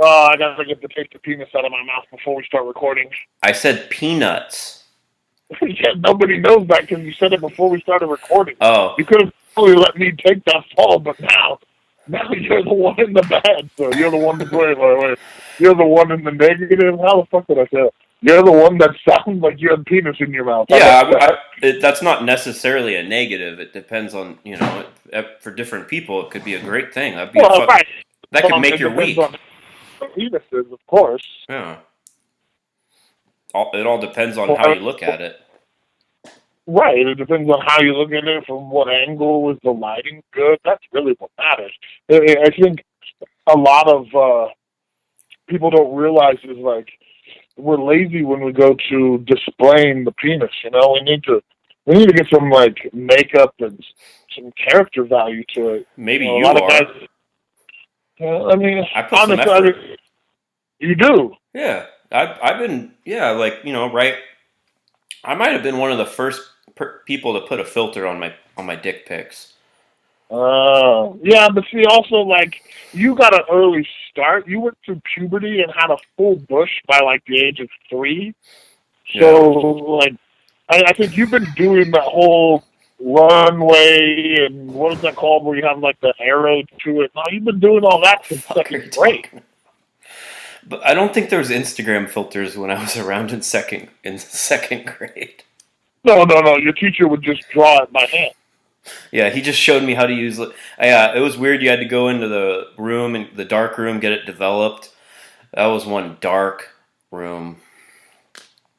I gotta get the taste of penis out of my mouth before we start recording. I said peanuts. Yeah, nobody knows that because you said it before we started recording. Oh, You could have totally let me take that fall, but now you're the one in the bad. So you're the one to blame. Wait. You're the one in the negative. How the fuck did I say that? You're the one that sounds like you have penis in your mouth. How yeah. about that? That's not necessarily a negative. It depends on for different people, it could be a great thing. Well, right. That could make It your depends week. on penises, of course. Yeah. It all depends on how Well, you look at it. right. It depends on how you look at it, from what angle is the lighting good. That's really what matters. I think a lot of people don't realize is like we're lazy when we go to displaying the penis. We need to get some like makeup and some character value to it. Maybe A you lot of are. guys. I mean, I put some honestly, effort. you do. Yeah, I've been right. I might have been one of the first people to put a filter on my dick pics. Yeah, but see, also, like, you got an early start. You went through puberty and had a full bush by, like, the age of 3. Yeah. So, like, I think you've been doing that whole runway and what is that called where you have, like, the arrow to it. No, you've been doing all that since second grade. But I don't think there was Instagram filters when I was around in second grade. No. Your teacher would just draw it by hand. Yeah, he just showed me how to use it. It was weird. You had to go into the room, and the dark room, get it developed. That was one dark room.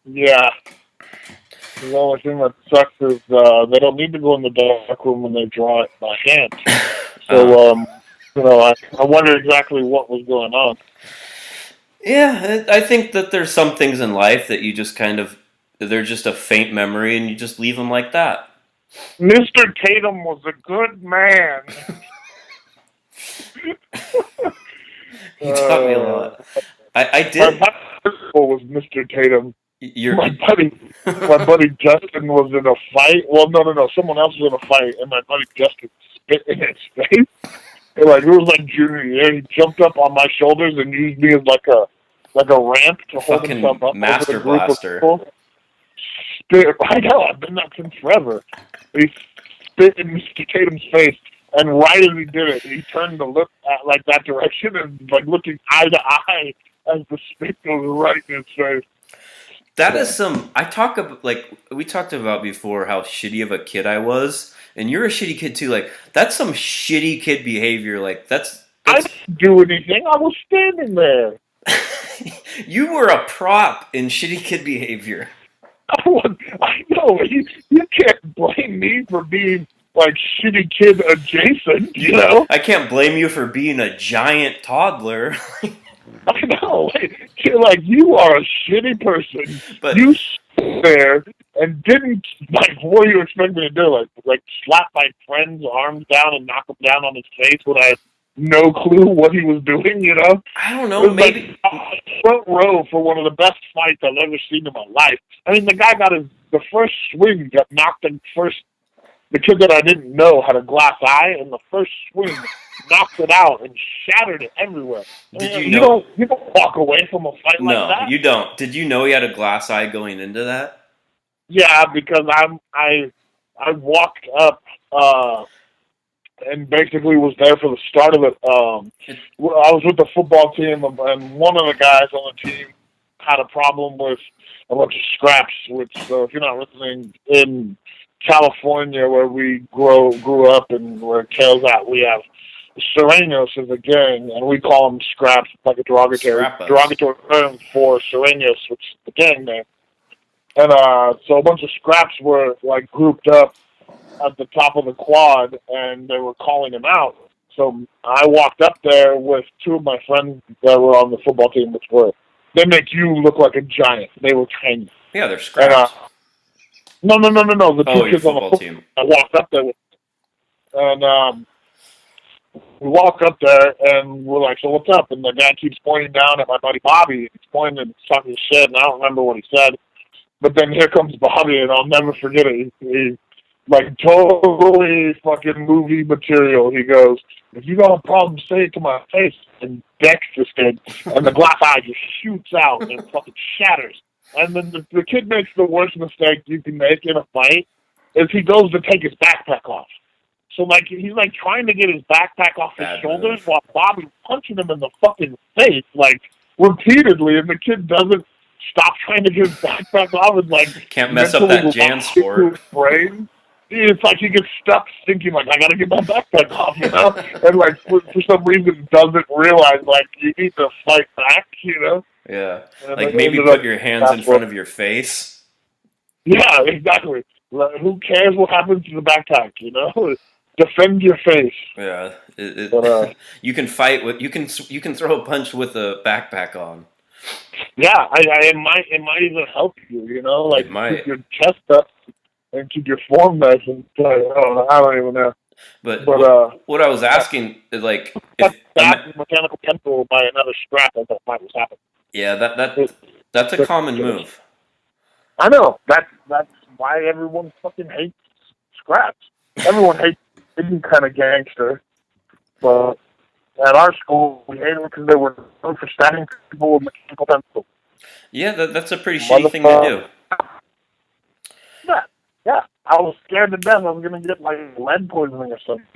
Yeah. The only thing that sucks is they don't need to go in the dark room when they draw it by hand. So, I wonder exactly what was going on. Yeah, I think that there's some things in life that you just they're just a faint memory, and you just leave them like that. Mr. Tatum was a good man. He taught me a lot. I did. My was Mr. Tatum. My buddy Justin was in a fight. Well, no. Someone else was in a fight, and my buddy Justin spit in his face. It was like junior year. He jumped up on my shoulders and used me as like a ramp to hold himself up. Master blaster. Spit. I know. I've been that since forever. He spit in Mr. Tatum's face, and right as he did it, he turned to look at like that direction and like looking eye to eye as the spit goes right in his face. That is some. We talked about before how shitty of a kid I was, and you're a shitty kid too. Like that's some shitty kid behavior. Like that's I didn't do anything. I was standing there. You were a prop in shitty kid behavior. I know. You can't blame me for being like shitty kid adjacent, I can't blame you for being a giant toddler. I know. You are a shitty person. But you stood there and didn't, what do you expect me to do? Like slap my friend's arms down and knock him down on his face when I had no clue what he was doing, I don't know, maybe. Front row for one of the best fights I've ever seen in my life. I mean, the guy got the first swing got knocked in first. The kid that I didn't know had a glass eye, and the first swing knocked it out and shattered it everywhere. Did you know? You don't walk away from a fight like that. No, you don't. Did you know he had a glass eye going into that? Yeah, because I walked up and basically was there for the start of it. I was with the football team, and one of the guys on the team had a problem with a bunch of scraps, which, if you're not listening, in California, where we grew up and where Kale's at, we have Serenos as a gang, and we call them scraps, like a derogatory term for Serenos, which is the gang name. And so a bunch of scraps were like grouped up at the top of the quad, and they were calling him out. So I walked up there with two of my friends that were on the football team, they make you look like a giant. They were tiny. Yeah, they're scraps. No. The two kids on the football team. I walked up there with, and we walk up there, and we're like, so what's up? And the guy keeps pointing down at my buddy Bobby. He's pointing and talking shit, and I don't remember what he said. But then here comes Bobby, and I'll never forget it. He like totally fucking movie material. He goes, if you got a problem, say it to my face. and decks this kid, and the glass eye just shoots out and fucking shatters. And then the kid makes the worst mistake you can make in a fight, is he goes to take his backpack off. So, like, he's, like, trying to get his backpack off his shoulders while Bobby's punching him in the fucking face, like, repeatedly, and the kid doesn't stop trying to get his backpack off and, like... Can't mess up that Jan sport. Brain. It's like he gets stuck thinking, like, I gotta get my backpack off, you know? And, like, for some reason doesn't realize, like, you need to fight back, you know? Yeah. And like, maybe put your hands in front of your face. Yeah, exactly. Like, who cares what happens to the backpack, you know? Defend your face. Yeah, you can fight with you can throw a punch with a backpack on. Yeah, it might even help you. You know, like keep your chest up and keep your form nice. And I don't even know. But what I was asking is like if mechanical pencil by another scrap as that fight was happening. Yeah, that's a common move. I know that's why everyone fucking hates scraps. Everyone hates any kind of gangster, but at our school, we hated them because they were known for stabbing people with mechanical pencils. Yeah, that's a pretty shitty thing to do. Yeah. I was scared to death I was going to get, like, lead poisoning or something.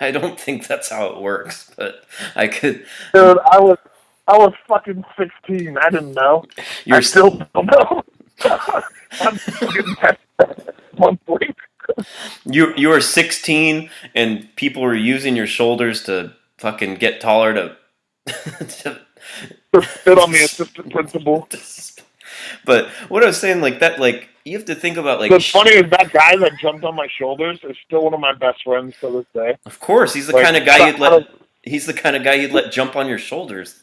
I don't think that's how it works, but I could... Dude, I was fucking 16. I didn't know. I still don't know. I'm getting tested monthly. You were 16 and people were using your shoulders to fucking get taller to sit on the assistant principal. But what I was saying, like that, like you have to think about like. What's funny is that guy that jumped on my shoulders is still one of my best friends to this day. Of course, he's the kind of guy you'd let. He's the kind of guy you'd let jump on your shoulders.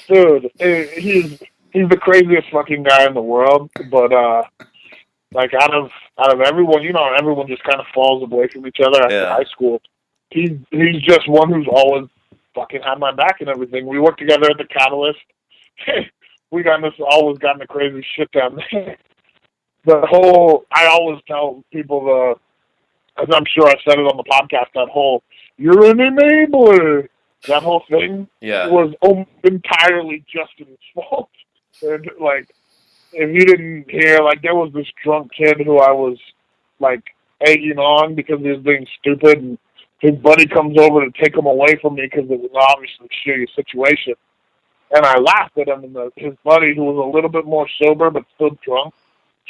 Dude, he's the craziest fucking guy in the world, but like out of everyone, you know, everyone just kind of falls away from each other after high school. He's just one who's always fucking had my back and everything. We worked together at the Catalyst. We always gotten the crazy shit down there. I always tell people as I'm sure I said it on the podcast, that whole "you're an enabler," that whole thing was almost entirely Justin's fault. And like, if you didn't hear, like, there was this drunk kid who I was, like, egging on because he was being stupid, and his buddy comes over to take him away from me because it was obviously a shitty situation. And I laughed at him, and his buddy, who was a little bit more sober but still drunk,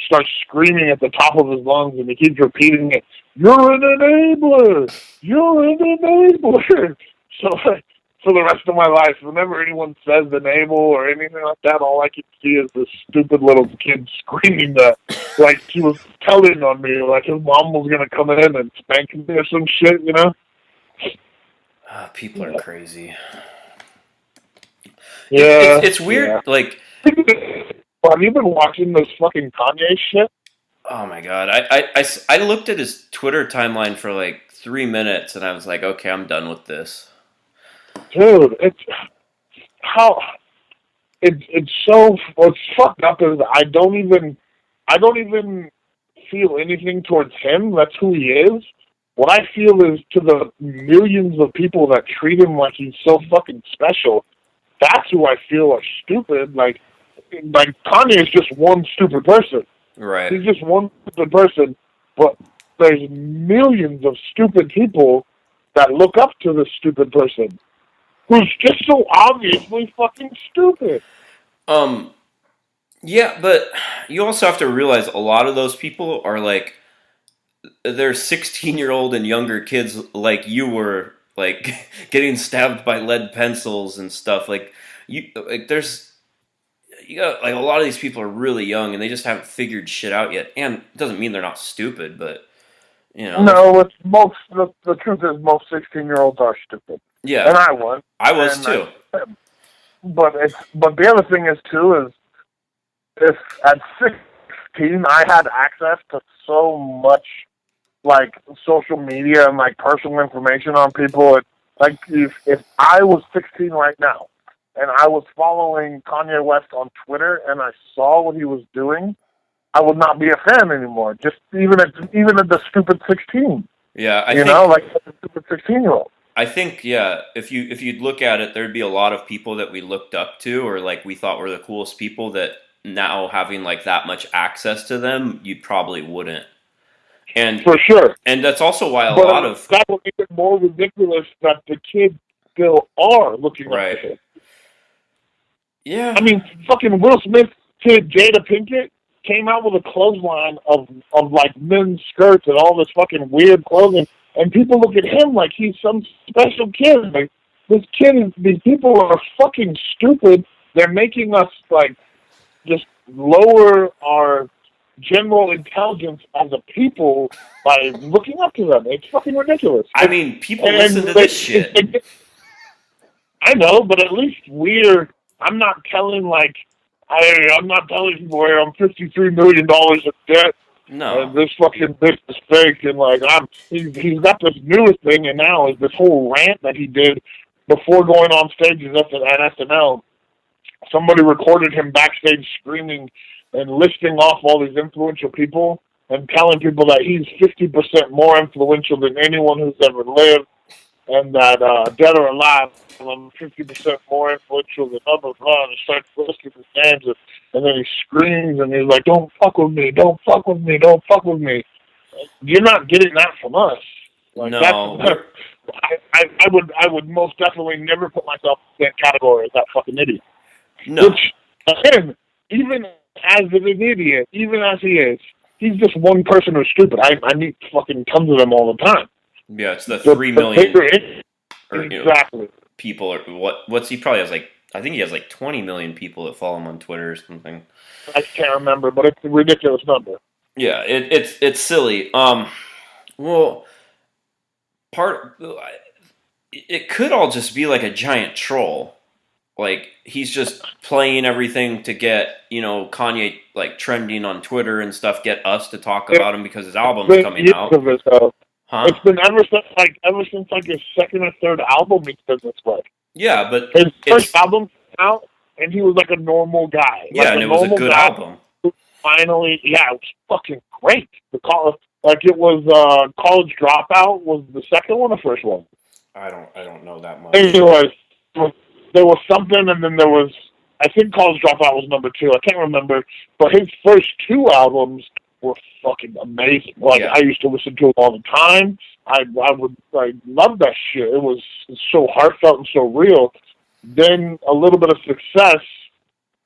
starts screaming at the top of his lungs, and he keeps repeating it, "You're an enabler! You're an enabler!" So for the rest of my life, whenever anyone says enable or anything like that, all I can see is this stupid little kid screaming that, like he was telling on me, like his mom was going to come in and spank me or some shit, you know? People are crazy. Yeah. It's weird, like... Have you been watching this fucking Kanye shit? Oh my god. I looked at his Twitter timeline for like 3 minutes, and I was like, okay, I'm done with this. Dude, it's so what's fucked up is I don't even feel anything towards him. That's who he is. What I feel is to the millions of people that treat him like he's so fucking special. That's who I feel are stupid. Like Kanye is just one stupid person. Right. He's just one stupid person, but there's millions of stupid people that look up to this stupid person who's just so obviously fucking stupid. Yeah, but you also have to realize a lot of those people are like, they're 16-year-old and younger kids like you were, like, getting stabbed by lead pencils and stuff. Like, you got, like, a lot of these people are really young and they just haven't figured shit out yet. And it doesn't mean they're not stupid, but, you know. No, the truth is most 16-year-olds are stupid. Yeah. And I was. I was too. But the other thing is, too, is if at 16 I had access to so much, like, social media and, like, personal information on people, like, if I was 16 right now and I was following Kanye West on Twitter and I saw what he was doing, I would not be a fan anymore. Just even at the stupid 16. Yeah, I think, like a stupid 16-year-old. I think if you'd look at it, there'd be a lot of people that we looked up to or like we thought were the coolest people that now having like that much access to them, you probably wouldn't. And For sure. and that's also why a But lot of that would make it more ridiculous that the kids still are looking up right. to him. Yeah. I mean, fucking Will Smith kid Jada Pinkett came out with a clothesline of like men's skirts and all this fucking weird clothing, and people look at him like he's some special kid. Like these people are fucking stupid. They're making us like just lower our general intelligence as a people by looking up to them. It's fucking ridiculous. I mean, people listen to this shit. I know, but at least I'm not telling like I'm not telling people I'm $53 million in debt. No. And this fucking bitch is fake, and like he's got this newest thing, and now is this whole rant that he did before going on stage at SNL. Somebody recorded him backstage screaming and listing off all these influential people and telling people that he's 50% more influential than anyone who's ever lived, and that dead or alive, I'm 50% more influential than others. And he starts listing his names, and then he screams and he's like, "Don't fuck with me! Don't fuck with me! Don't fuck with me!" You're not getting that from us. Like, no. I would most definitely never put myself in the same category as that fucking idiot. No. Which, again, even as an idiot, even as he is, he's just one person who's stupid. I meet fucking tons of them all the time. Yeah, it's the 3 million exactly. people. Or what's he probably has like, I think he has like 20 million people that follow him on Twitter or something. I can't remember, but it's a ridiculous number. Yeah, it's silly. Well, it could all just be like a giant troll. Like, he's just playing everything to get, Kanye, like, trending on Twitter and stuff, get us to talk about him because his album's coming out. Huh? It's been ever since his second or third album he's been this way. Yeah, but his first album came out, and he was like a normal guy. Yeah, and it was a good album. Finally, it was fucking great. It was College Dropout was the second one or first one? I don't know that much. Anyways, there was something, and then there was, I think College Dropout was number 2. I can't remember. But his first 2 albums were fucking amazing. Like, I used to listen to it all the time. I love that shit. It was so heartfelt and so real. Then a little bit of success,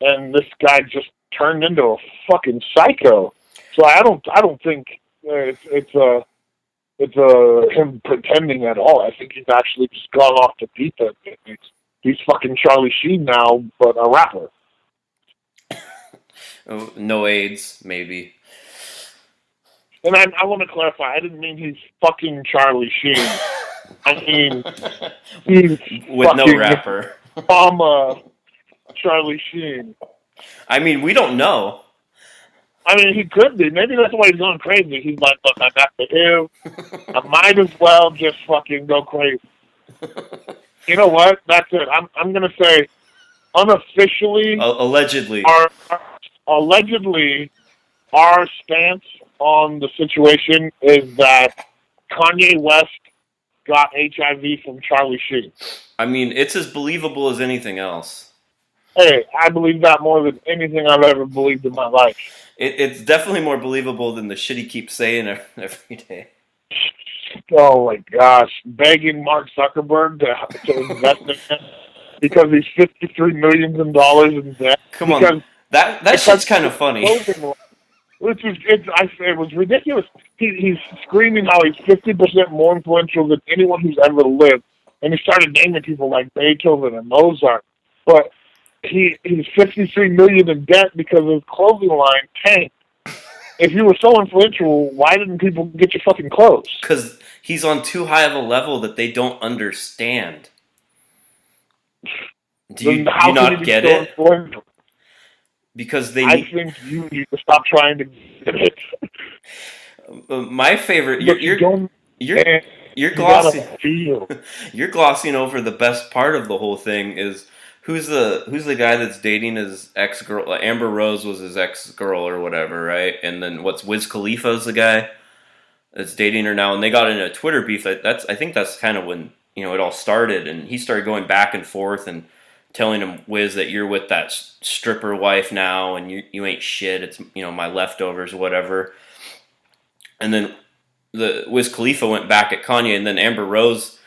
and this guy just turned into a fucking psycho. So I don't think it's him pretending at all. I think he's actually just gone off the deep end. He's fucking Charlie Sheen now, but a rapper. Oh, no AIDS, maybe. And I want to clarify, I didn't mean he's fucking Charlie Sheen. I mean, he's with no rapper. Charlie Sheen. I mean, we don't know. I mean, he could be. Maybe that's why he's going crazy. He's like, look, I got the him. I might as well just fucking go crazy. You know what? That's it. I'm going to say, unofficially, allegedly, our stance on the situation is that Kanye West got HIV from Charlie Sheen. I mean, it's as believable as anything else. Hey, I believe that more than anything I've ever believed in my life. It's definitely more believable than the shit he keeps saying every day. Oh my gosh, begging Mark Zuckerberg to invest in him because he's $53 million in debt. Come on, that shit's kind of funny. It was ridiculous. He's screaming how he's 50% more influential than anyone who's ever lived, and he started naming people like Beethoven and Mozart. But he's $53 million in debt because his clothing line tanked. If you were so influential, why didn't people get your fucking clothes? Because he's on too high of a level that they don't understand. Do you not get it? Influential? Because I think you need to stop trying to get it. My favorite, you're glossing. You're glossing over the best part of the whole thing is. Who's the guy that's dating his ex-girl? Amber Rose was his ex-girl or whatever, right? And then Wiz Khalifa's the guy that's dating her now, and they got in a Twitter beef. I think that's kind of when it all started, and he started going back and forth and telling him, Wiz, that you're with that stripper wife now, and you ain't shit. It's my leftovers, whatever. And then the Wiz Khalifa went back at Kanye, and then Amber Rose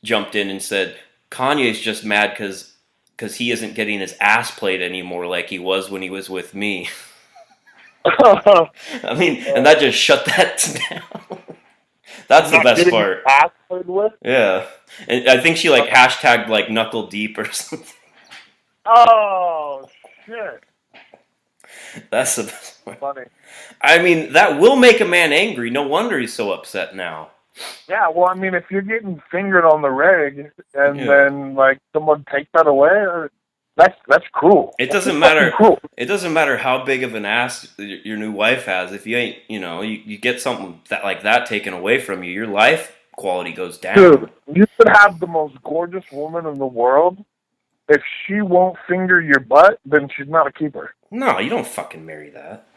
jumped in and said Kanye's just mad because he isn't getting his ass played anymore like he was when he was with me. I mean, and that just shut that down. That's the best part. Ass played with? Yeah, and I think she hashtagged knuckle deep or something. Oh shit! That's the best part. Funny. I mean, that will make a man angry. No wonder he's so upset now. Yeah, well, I mean, if you're getting fingered on the reg and then someone take that away, that's cruel. It doesn't matter. Cruel. It doesn't matter how big of an ass your new wife has. If you ain't, you get something like that taken away from you, your life quality goes down. Dude, you could have the most gorgeous woman in the world. If she won't finger your butt, then she's not a keeper. No, you don't fucking marry that.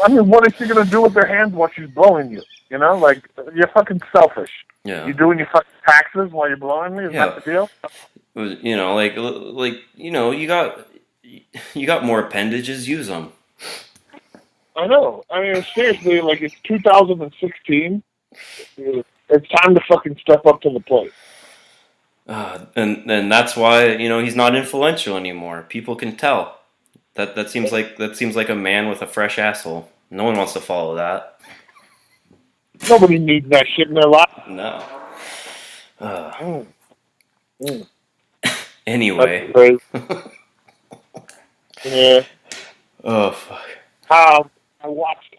I mean, what is she going to do with her hands while she's blowing you? You're fucking selfish. Yeah. You're doing your fucking taxes while you're blowing me? Is that the deal? You got more appendages, use them. I know. I mean, seriously, it's 2016. It's time to fucking step up to the plate. And that's why he's not influential anymore. People can tell. That seems like a man with a fresh asshole. No one wants to follow that. Nobody needs that shit in their life. No. Anyway. Yeah. Oh fuck. I watched.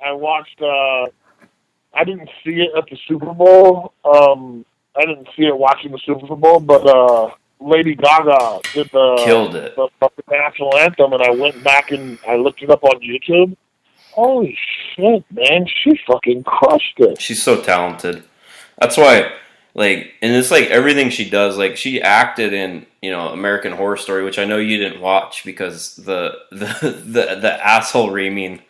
I didn't see it at the Super Bowl. I didn't see it watching the Super Bowl, but Lady Gaga did killed it. The fucking national anthem, and I went back and I looked it up on YouTube. Holy shit, man! She fucking crushed it. She's so talented. That's why, and it's everything she does. She acted in American Horror Story, which I know you didn't watch because the asshole reaming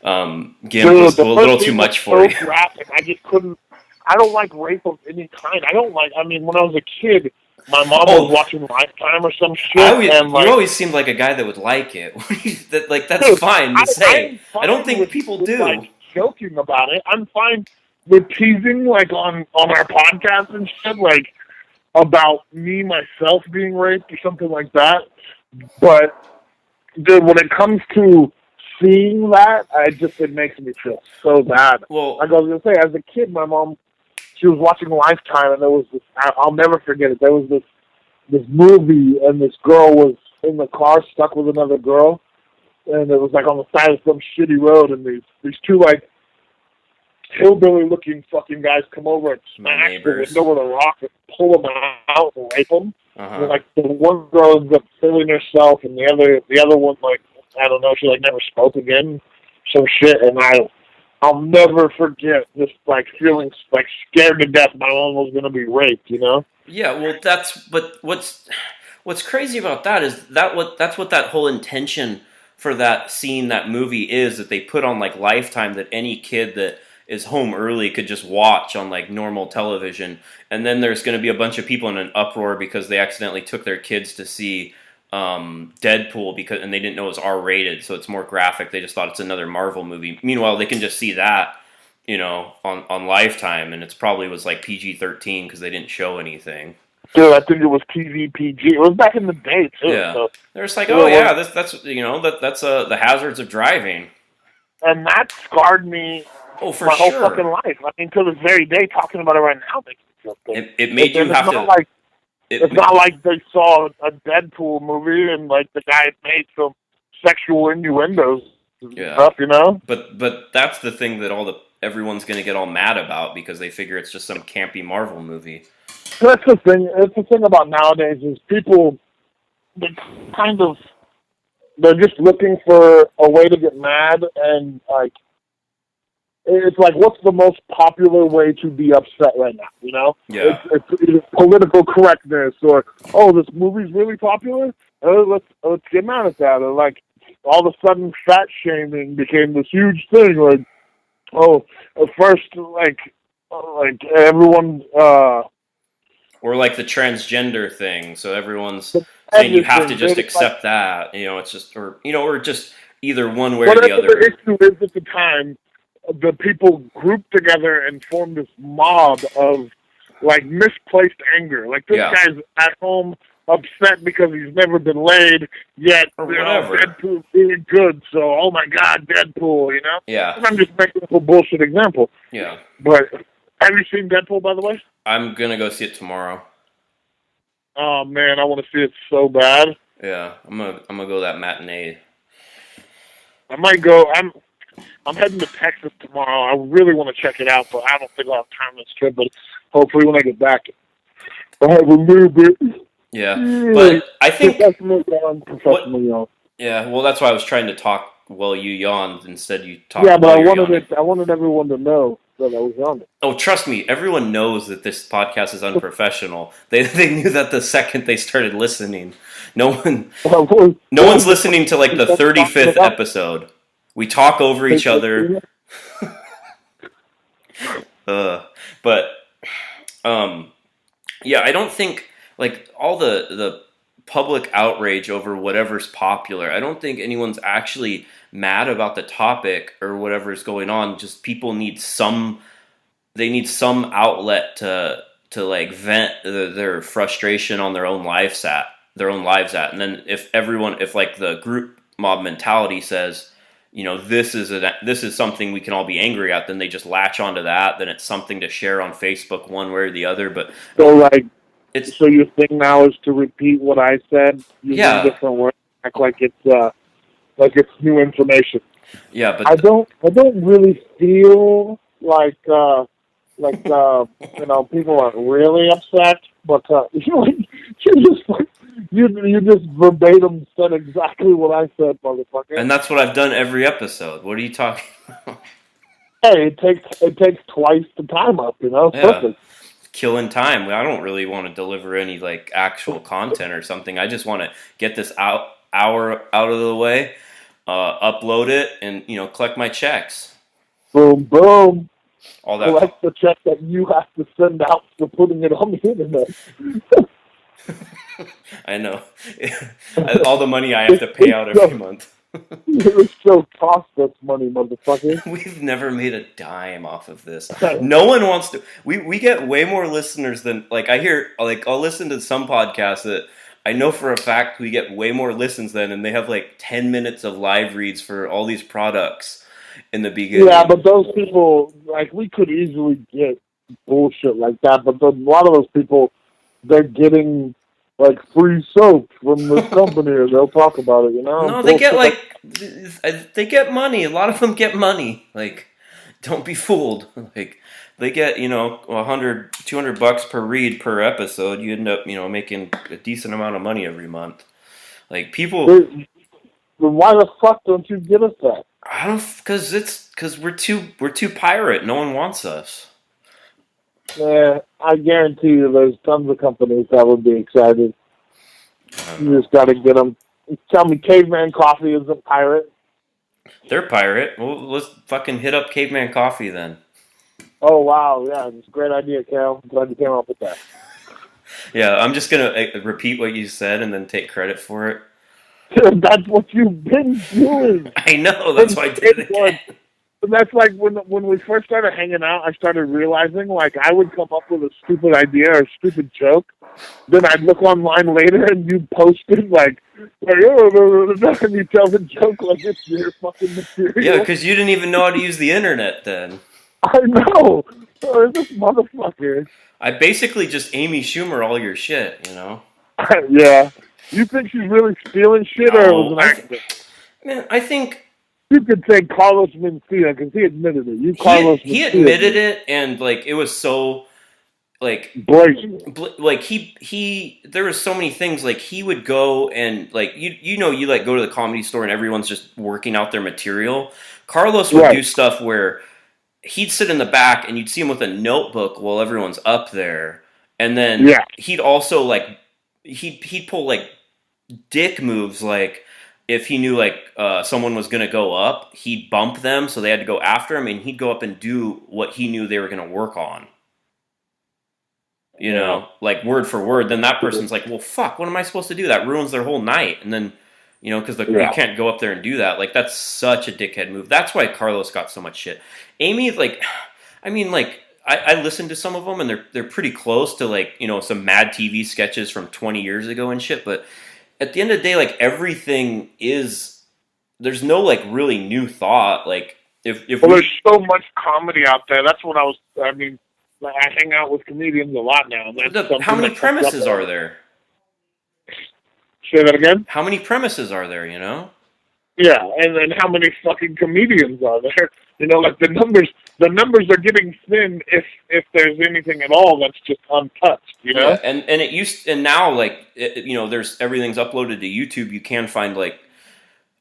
gimp was a little too much for you. Graphic. I just couldn't. I don't like rape of any kind. I mean, when I was a kid, my mom was watching Lifetime or some shit. You always seemed like a guy that would like it. That's fine to say. I don't think people do. Joking about it. I'm fine with teasing, on our podcast and shit, about me, myself being raped or something like that. But, dude, when it comes to seeing that, it makes me feel so bad. Well, like I was going to say, as a kid, my mom, she was watching Lifetime, and there was this, I'll never forget it, there was this movie, and this girl was in the car stuck with another girl, and it was on the side of some shitty road, and these two hillbilly-looking fucking guys come over and smash the window with a rock and pull them out and rape them. Uh-huh. And the one girl ends up killing herself, and the other one I don't know, she never spoke again, some shit, and I'll never forget just feeling scared to death my mom was gonna be raped, Yeah, well, but what's crazy about that is that's what that whole intention for that scene, that movie is, that they put on Lifetime, that any kid that is home early could just watch on normal television, and then there's going to be a bunch of people in an uproar because they accidentally took their kids to see Deadpool and they didn't know it was R-rated, so it's more graphic. They just thought it's another Marvel movie. Meanwhile, they can just see that, on Lifetime, and it's probably was PG-13 because they didn't show anything. Dude, I think it was PG. It was back in the day too. Yeah, so. They're just that's the hazards of driving, and that scarred me. Oh, for my sure. whole fucking life. I mean, to this very day, talking about it right now makes me feel good. It made you have to. It's not like they saw a Deadpool movie and the guy made some sexual innuendos and stuff, But that's the thing that everyone's going to get all mad about because they figure it's just some campy Marvel movie. That's the thing. It's the thing about nowadays is people, they're just looking for a way to get mad, and it's what's the most popular way to be upset right now, Yeah. It's political correctness, or, oh, this movie's really popular? Let's get mad at that. Or, all of a sudden, fat shaming became this huge thing. At first, everyone, Or like the transgender thing. So everyone's saying you have to Everything. just They accept that. It's just, or just either one way or whatever the the other. issue is at the time, the people grouped together and formed this mob of like misplaced anger. Like this Yeah. guy's at home upset because he's never been laid, yet Or whatever. Deadpool's doing good. So oh my God, Deadpool, Yeah. And I'm just making a bullshit example. Yeah. But have you seen Deadpool, by the way? I'm gonna go see it tomorrow. Oh man, I want to see it so bad. Yeah, I'm gonna go that matinee. I might go. I'm heading to Texas tomorrow. I really want to check it out, but I don't think I'll have time this trip. But hopefully, when I get back, I have a little bit. Yeah, but I think professional yawn. Yeah, well, that's why I was trying to talk while you yawned. Instead, you talked. Yeah, but while I you're wanted yawning. I wanted everyone to know that I was yawning. Oh, trust me, everyone knows that this podcast is unprofessional. They knew that the second they started listening. No one's listening to like the 35th episode. We talk over each other. But yeah, I don't think like all the public outrage over whatever's popular. I don't think anyone's actually mad about the topic or whatever's going on. Just people need some outlet to like vent their frustration on their own lives at. And then if like the group mob mentality says, this is something we can all be angry at, then they just latch onto that. Then it's something to share on Facebook one way or the other. But so your thing now is to repeat what I said using different words, act like it's new information. Yeah, but I don't really feel like people are really upset, but you just verbatim said exactly what I said, motherfucker. And that's what I've done every episode. What are you talking about? Hey, it takes twice the time up, perfect. Killing time. I don't really want to deliver any like actual content or something. I just want to get this hour out of the way, upload it, and collect my checks. Boom, boom. All that. Collect the check that you have to send out for putting it on the internet. I know. All the money I have to pay out every month. It still costs us money, motherfucker. We've never made a dime off of this. No one wants to. We get way more listeners than like I hear. Like I'll listen to some podcasts that I know for a fact we get way more listens than, and they have like 10 minutes of live reads for all these products in the beginning. Yeah, but those people, like, we could easily get bullshit like that. But a lot of those people, they're getting like free soap from this company, or they'll talk about it. No, they get they get money. A lot of them get money. Like, don't be fooled. Like, they get $100, $200 per read per episode. You end up making a decent amount of money every month. Like people. Then why the fuck don't you give us that? I don't, because we're too pirate. No one wants us. Yeah, I guarantee you, there's tons of companies that would be excited. You just got to get them. Tell me, Caveman Coffee is a pirate. They're pirate. Well, let's fucking hit up Caveman Coffee then. Oh wow, yeah, it's a great idea, Cal. I'm glad you came up with that. Yeah, I'm just gonna repeat what you said and then take credit for it. That's what you've been doing. I know. That's why I did it again. And that's like when we first started hanging out, I started realizing like I would come up with a stupid idea or a stupid joke. Then I'd look online later and you posted like oh, and you tell the joke like it's your fucking material. Yeah, because you didn't even know how to use the internet then. I know. Oh, this motherfucker. I basically just Amy Schumer all your shit, Yeah. You think she's really stealing shit, or it was an accident? Man, I think you could say Carlos Mencia because he admitted it. He admitted it, and like it was so like blatant. Like he there was so many things. Like he would go and like you like go to the Comedy Store and everyone's just working out their material. Carlos would do stuff where he'd sit in the back and you'd see him with a notebook while everyone's up there, and then he'd also like he'd pull like dick moves. Like if he knew like someone was gonna go up, he'd bump them so they had to go after him, and he'd go up and do what he knew they were gonna work on. you know, like word for word, then that person's like, well, fuck, what am I supposed to do? That ruins their whole night. And then, you know, because you can't go up there and do that. Like, that's such a dickhead move. That's why Carlos got so much shit. Amy, like, I mean, like, I listened to some of them, and they're pretty close to, like, you know, some Mad TV sketches from 20 years ago and shit. But at the end of the day, like, everything is, there's no, like, really new thought. Like, if there's so much comedy out there. That's what I mean, I hang out with comedians a lot now. And that's how many premises are there? Say that again? How many premises are there, you know? Yeah, and then how many fucking comedians are there? You know, like the numbers are getting thin if there's anything at all that's just untouched, you know? Yeah, and now, like, you know, there's, everything's uploaded to YouTube. You can find, like,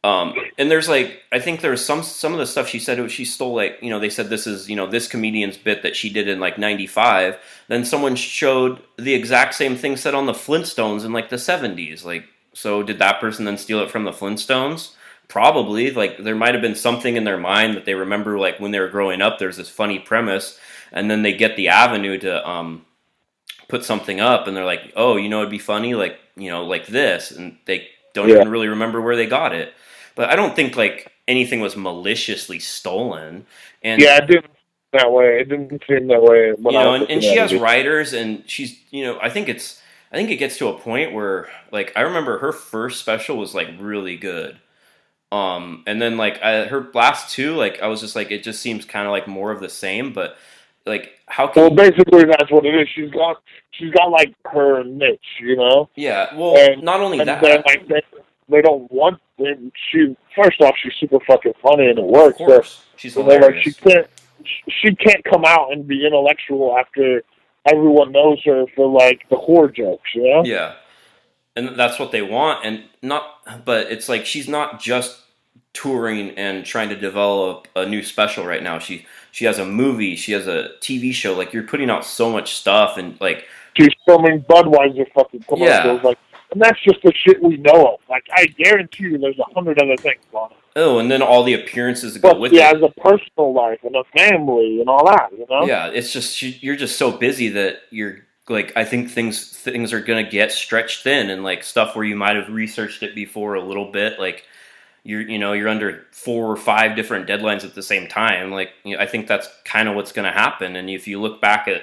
and there's, like, I think there's some of the stuff she said, she stole, like, you know, they said this is, you know, this comedian's bit that she did in, like, 95. Then someone showed the exact same thing said on the Flintstones in, like, the 70s. Like, so did that person then steal it from the Flintstones? Probably. Like, there might have been something in their mind that they remember, like, when they were growing up, there's this funny premise, and then they get the avenue to put something up, and they're like, oh, you know, it'd be funny, like, you know, like this, and they don't even really remember where they got it. But I don't think, like, anything was maliciously stolen. And yeah, it didn't that way. It didn't seem that way. You know, and she has writers, and she's, you know, I think it gets to a point where, like, I remember her first special was, like, really good. And then, like, her last two, like, I was just like, it just seems kind of like more of the same. But, like, how can? Well, basically, that's what it is. She's got like her niche, you know. Yeah. Well, and, not only that, like, they don't want. She first off, she's super fucking funny and it works. Of course, so, she's hilarious. Like, she can't come out and be intellectual after everyone knows her for, like, the horror jokes, you know? Yeah. And that's what they want, but it's like she's not just touring and trying to develop a new special right now. She has a movie, she has a TV show. Like, you're putting out so much stuff, and, like, she's filming Budweiser fucking commercials, like, and that's just the shit we know of. Like, I guarantee you, there's 100 other things on it. Oh, and then all the appearances that go with it. Yeah, as a personal life and a family and all that, you know. Yeah, it's just you're just so busy that you're. Like, I think things are gonna get stretched thin, and, like, stuff where you might have researched it before a little bit, like, you're under 4 or 5 different deadlines at the same time. Like, you know, I think that's kind of what's gonna happen. And if you look back at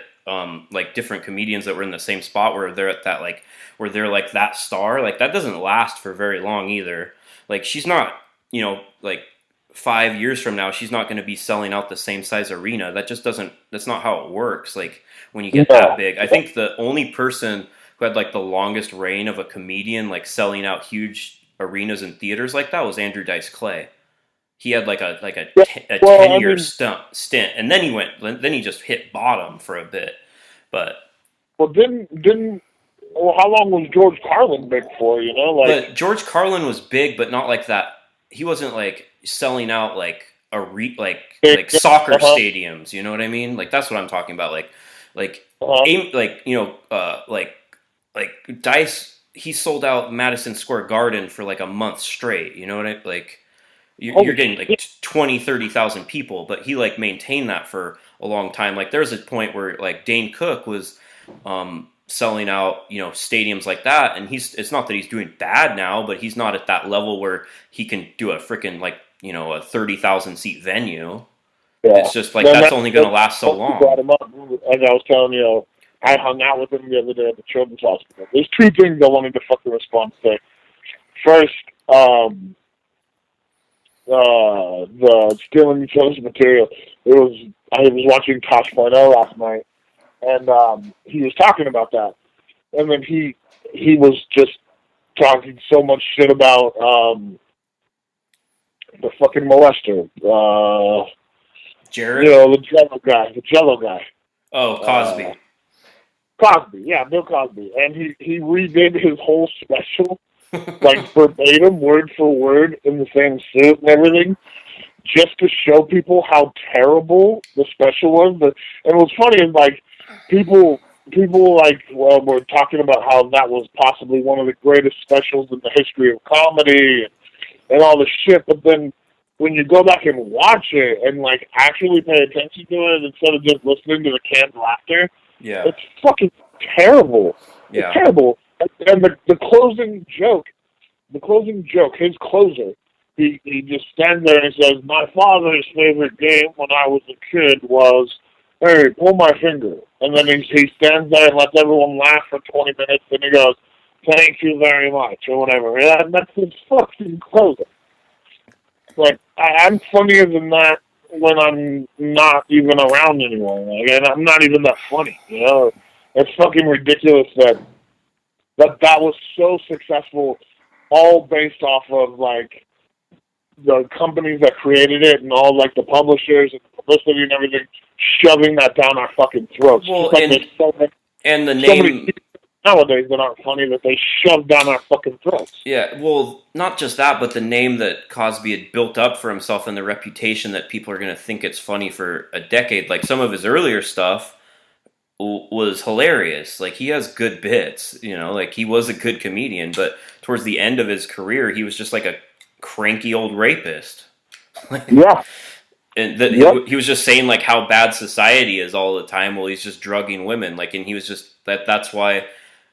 like, different comedians that were in the same spot where they're at that, like, where they're, like, that star, like, that doesn't last for very long either. Like, she's not, you know, like, 5 years from now, she's not going to be selling out the same size arena. That just doesn't. That's not how it works. Like, when you get that big, I think the only person who had, like, the longest reign of a comedian, like, selling out huge arenas and theaters like that was Andrew Dice Clay. He had, like, a 10-year stint, and then he just hit bottom for a bit. But how long was George Carlin big for? You know, like, but George Carlin was big, but not like that. He wasn't, like, selling out, like, soccer stadiums. You know what I mean? Like, that's what I'm talking about. Like Dice, he sold out Madison Square Garden for, like, a month straight. You know what I like? You're getting, like, 20, 30,000 people, but he, like, maintained that for a long time. Like, there was a point where, like, Dane Cook was selling out, you know, stadiums like that, and it's not that he's doing bad now, but he's not at that level where he can do a freaking, like, you know, a 30,000 seat venue. Yeah. It's just like, that's only going to last so long. Brought him up, as I was telling you, I hung out with him the other day at the children's hospital. There's 2 things I wanted to fucking respond to. First, the stealing each other's material. I was watching Tosh Point last night, and he was talking about that. And then he was just talking so much shit about the fucking molester. Jared? You know, the Jello guy. Oh, Cosby. Cosby, yeah, Bill Cosby. And he redid his whole special, like, verbatim, word for word, in the same suit and everything, just to show people how terrible the special was. And what's funny is, like, people like, well, were talking about how that was possibly one of the greatest specials in the history of comedy and all this shit, but then when you go back and watch it and, like, actually pay attention to it instead of just listening to the canned laughter, yeah, it's fucking terrible. Yeah. It's terrible. And the closing joke, his closer, he just stands there and says, "My father's favorite game when I was a kid was, hey, pull my finger." And then he stands there and lets everyone laugh for 20 minutes, and he goes, "Thank you very much," or whatever. And that's his fucking closer. Like, I'm funnier than that when I'm not even around anymore. Like, and I'm not even that funny, you know? It's fucking ridiculous that was so successful, all based off of, like, the companies that created it and all, like, the publishers and the publicity and everything shoving that down our fucking throats. Well, and the so name... many nowadays that aren't funny that they shove down our fucking throats. Yeah, well, not just that, but the name that Cosby had built up for himself and the reputation that people are going to think it's funny for a decade. Like, some of his earlier stuff was hilarious. Like, he has good bits, you know, like, he was a good comedian, but towards the end of his career, he was just like a cranky old rapist. Yeah. And he was just saying, like, how bad society is all the time while he's just drugging women. Like, and he was just, that's why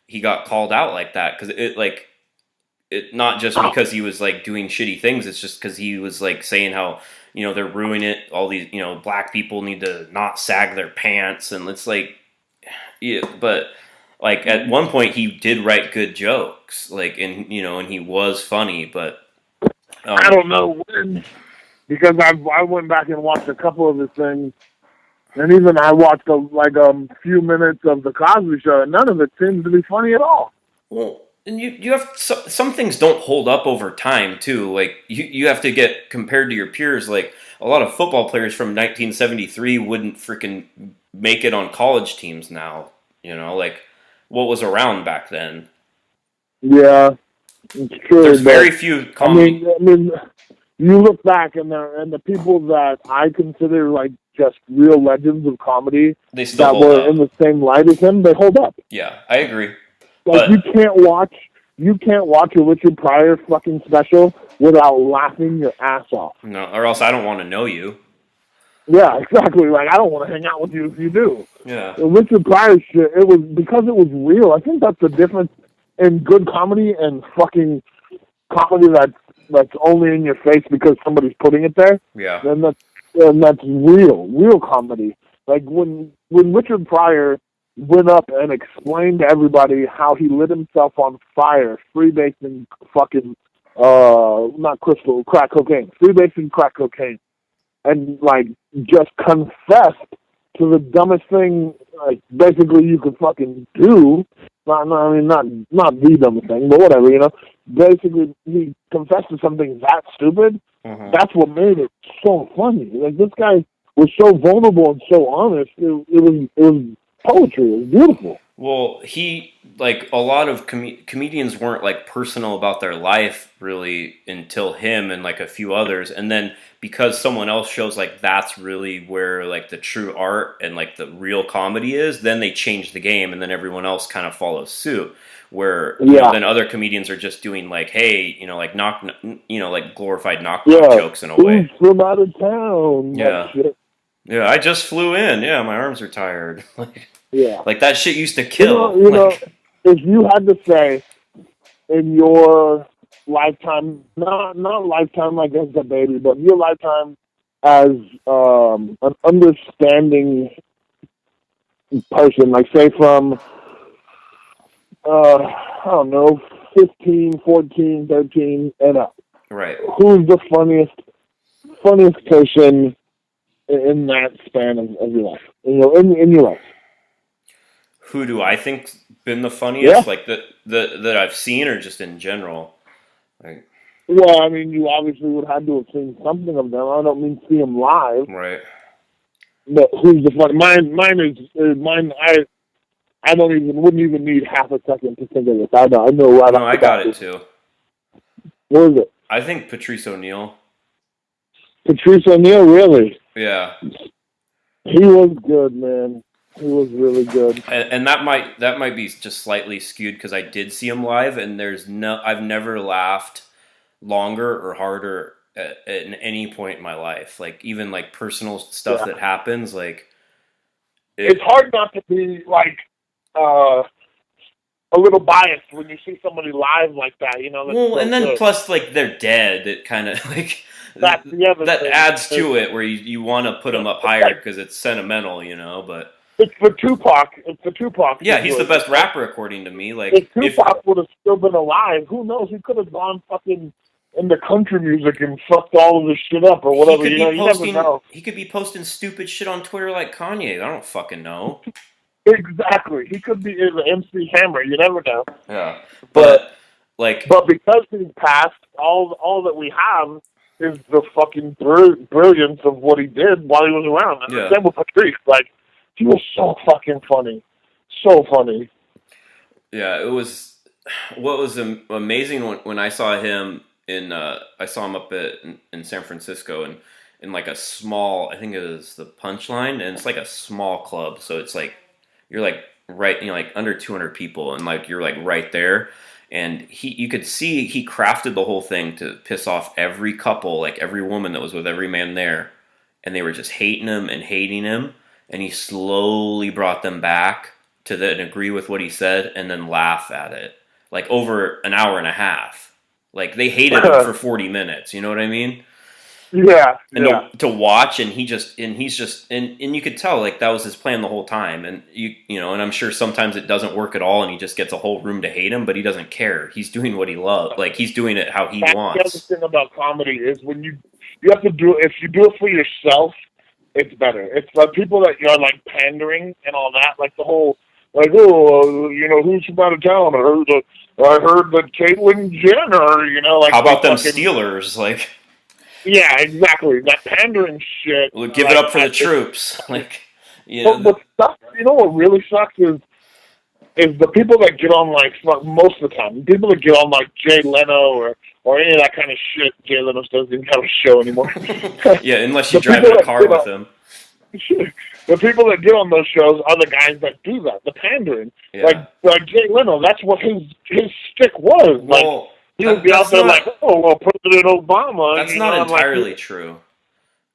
he got called out like that. Because it not just because he was, like, doing shitty things, it's just because he was, like, saying how, you know, they're ruining it. All these, you know, black people need to not sag their pants. And it's like, yeah, but, like, at one point he did write good jokes. Like, and, you know, and he was funny, but... I don't know when, because I went back and watched a couple of his things, and even I watched a few minutes of the Cosby Show, and none of it seems to be funny at all. Well, and you have some things don't hold up over time too. Like you have to get compared to your peers. Like a lot of football players from 1973 wouldn't freaking make it on college teams now. You know, like what was around back then. Yeah, it's true. There's very few comedy. I mean, you look back and the people that I consider like just real legends of comedy They still that hold were up. in the same light as him, they hold up. Yeah, I agree. Like, you can't watch a Richard Pryor fucking special without laughing your ass off. No, or else I don't want to know you. Yeah, exactly. Like, I don't want to hang out with you if you do. Yeah. The Richard Pryor shit, it was because it was real. I think that's the difference in good comedy and fucking comedy that's only in your face because somebody's putting it there. Yeah. And that's real comedy. Like when Richard Pryor went up and explained to everybody how he lit himself on fire, freebasing fucking not crystal, crack cocaine, freebasing crack cocaine, and like just confessed to the dumbest thing like basically you could fucking do. Not the dumbest thing, but whatever, you know. Basically, he confessed to something that stupid. Mm-hmm. That's what made it so funny. Like, this guy was so vulnerable and so honest. It was poetry. It was beautiful. Well, a lot of comedians weren't, like, personal about their life, really, until him and, like, a few others. And then, because someone else shows, like, that's really where, like, the true art and, like, the real comedy is, then they change the game, and then everyone else kind of follows suit. Where, you know, then other comedians are just doing, like, hey, you know, like, like, glorified knock jokes in a way. From out of town. Yeah. Yeah, I just flew in. Yeah, my arms are tired. Yeah. Like, that shit used to kill. You know, if you had to say in your lifetime, not lifetime like as a baby, but your lifetime as an understanding person, like say from, I don't know, 15, 14, 13, and up. Right. Who's the funniest person in that span of your life? In your life. Who do I think's been the funniest? Yeah. Like that I've seen, or just in general? Like, well, I mean, you obviously would have to have seen something of them. I don't mean see them live. Right. But who's the funny? Mine is mine. I wouldn't even need half a second to think of this. I know right. No, I got it too. What is it? I think Patrice O'Neal. Patrice O'Neal, really? Yeah. He was good, man. He was really good. And that might be just slightly skewed because I did see him live, and I've never laughed longer or harder at any point in my life. Like, even like personal stuff that happens, like it's hard not to be like a little biased when you see somebody live like that. You know, that's well, so and then good. plus like they're dead. It kind of like That's the other that thing. adds to it where you want to put them up higher because it's sentimental, you know. But It's the Tupac. It's the Tupac. yeah, he's the situation. best rapper according to me. If Like if Tupac would have still been alive, who knows? He could have gone fucking into country music and fucked all of this shit up or he whatever. could You be know, you never posting, know. he could be posting stupid shit on Twitter like Kanye. I don't fucking know. Exactly. He could be in the MC Hammer. You never know. Yeah, But but like but because he's passed, all that we have is the fucking brilliance of what he did while he was around. And yeah. the same with Patrice. Like, he was so fucking funny. So funny. Yeah, it was. What was amazing when I saw him I saw him up in San Francisco and in like a small, I think it was the Punchline, and it's like a small club, so it's like you're like right, you know, like under 200 people, and like you're like right there, and you could see he crafted the whole thing to piss off every couple, like every woman that was with every man there, and they were just hating him, and he slowly brought them back to then agree with what he said and then laugh at it. Like over an hour and a half. Like they hated him for 40 minutes, you know what I mean? Yeah. And Yeah. to watch and he's just and you could tell like that was his plan the whole time. And you know, and I'm sure sometimes it doesn't work at all and he just gets a whole room to hate him, but he doesn't care. He's doing what he loves. Like he's doing it how he wants. The other thing about comedy is when you have to do if you do it for yourself, it's better. It's like people that you're like pandering and all that, like the whole like, oh, you know, who's from out of town? I heard that Caitlyn Jenner, you know, like how about them fucking, Steelers? Like, yeah, exactly. That pandering shit. we'll give like, it up for the troops. Like, you know, but sucks, you know what really sucks is the people that get on like most of the time, people that get on like Jay Leno or any of that kind of shit. Jay Leno doesn't even have a show anymore. yeah, unless you drive in a car with him. The people that get on those shows are the guys that do that, the pandering. Yeah. Like Jay Leno, that's what his stick was. Well, like he would be out there like, oh well, President Obama. That's not entirely true.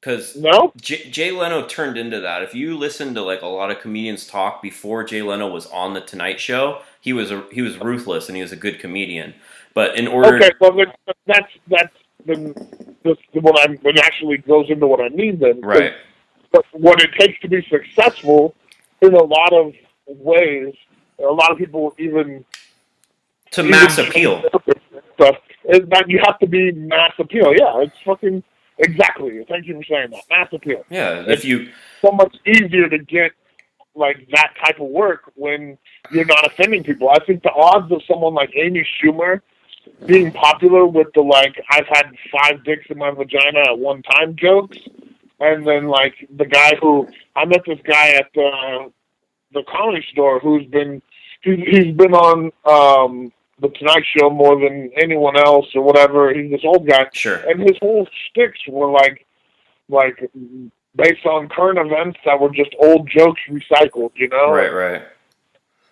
Because no, Jay Leno turned into that. If you listen to like a lot of comedians talk before Jay Leno was on the Tonight Show, he was ruthless and he was a good comedian. But in order, okay, well that's what actually goes into what I mean then, right? But what it takes to be successful in a lot of ways, a lot of people even mass appeal stuff is that you have to be mass appeal. Yeah, it's fucking exactly. Thank you for saying that. Mass appeal. Yeah, it's so much easier to get like that type of work when you're not offending people. I think the odds of someone like Amy Schumer being popular with the like I've had 5 dicks in my vagina at one time jokes. And then, like, the guy I met this guy at the Comedy Store who's he's been on the Tonight Show more than anyone else or whatever. He's this old guy. Sure. And his whole sticks were, like based on current events that were just old jokes recycled, you know? Right.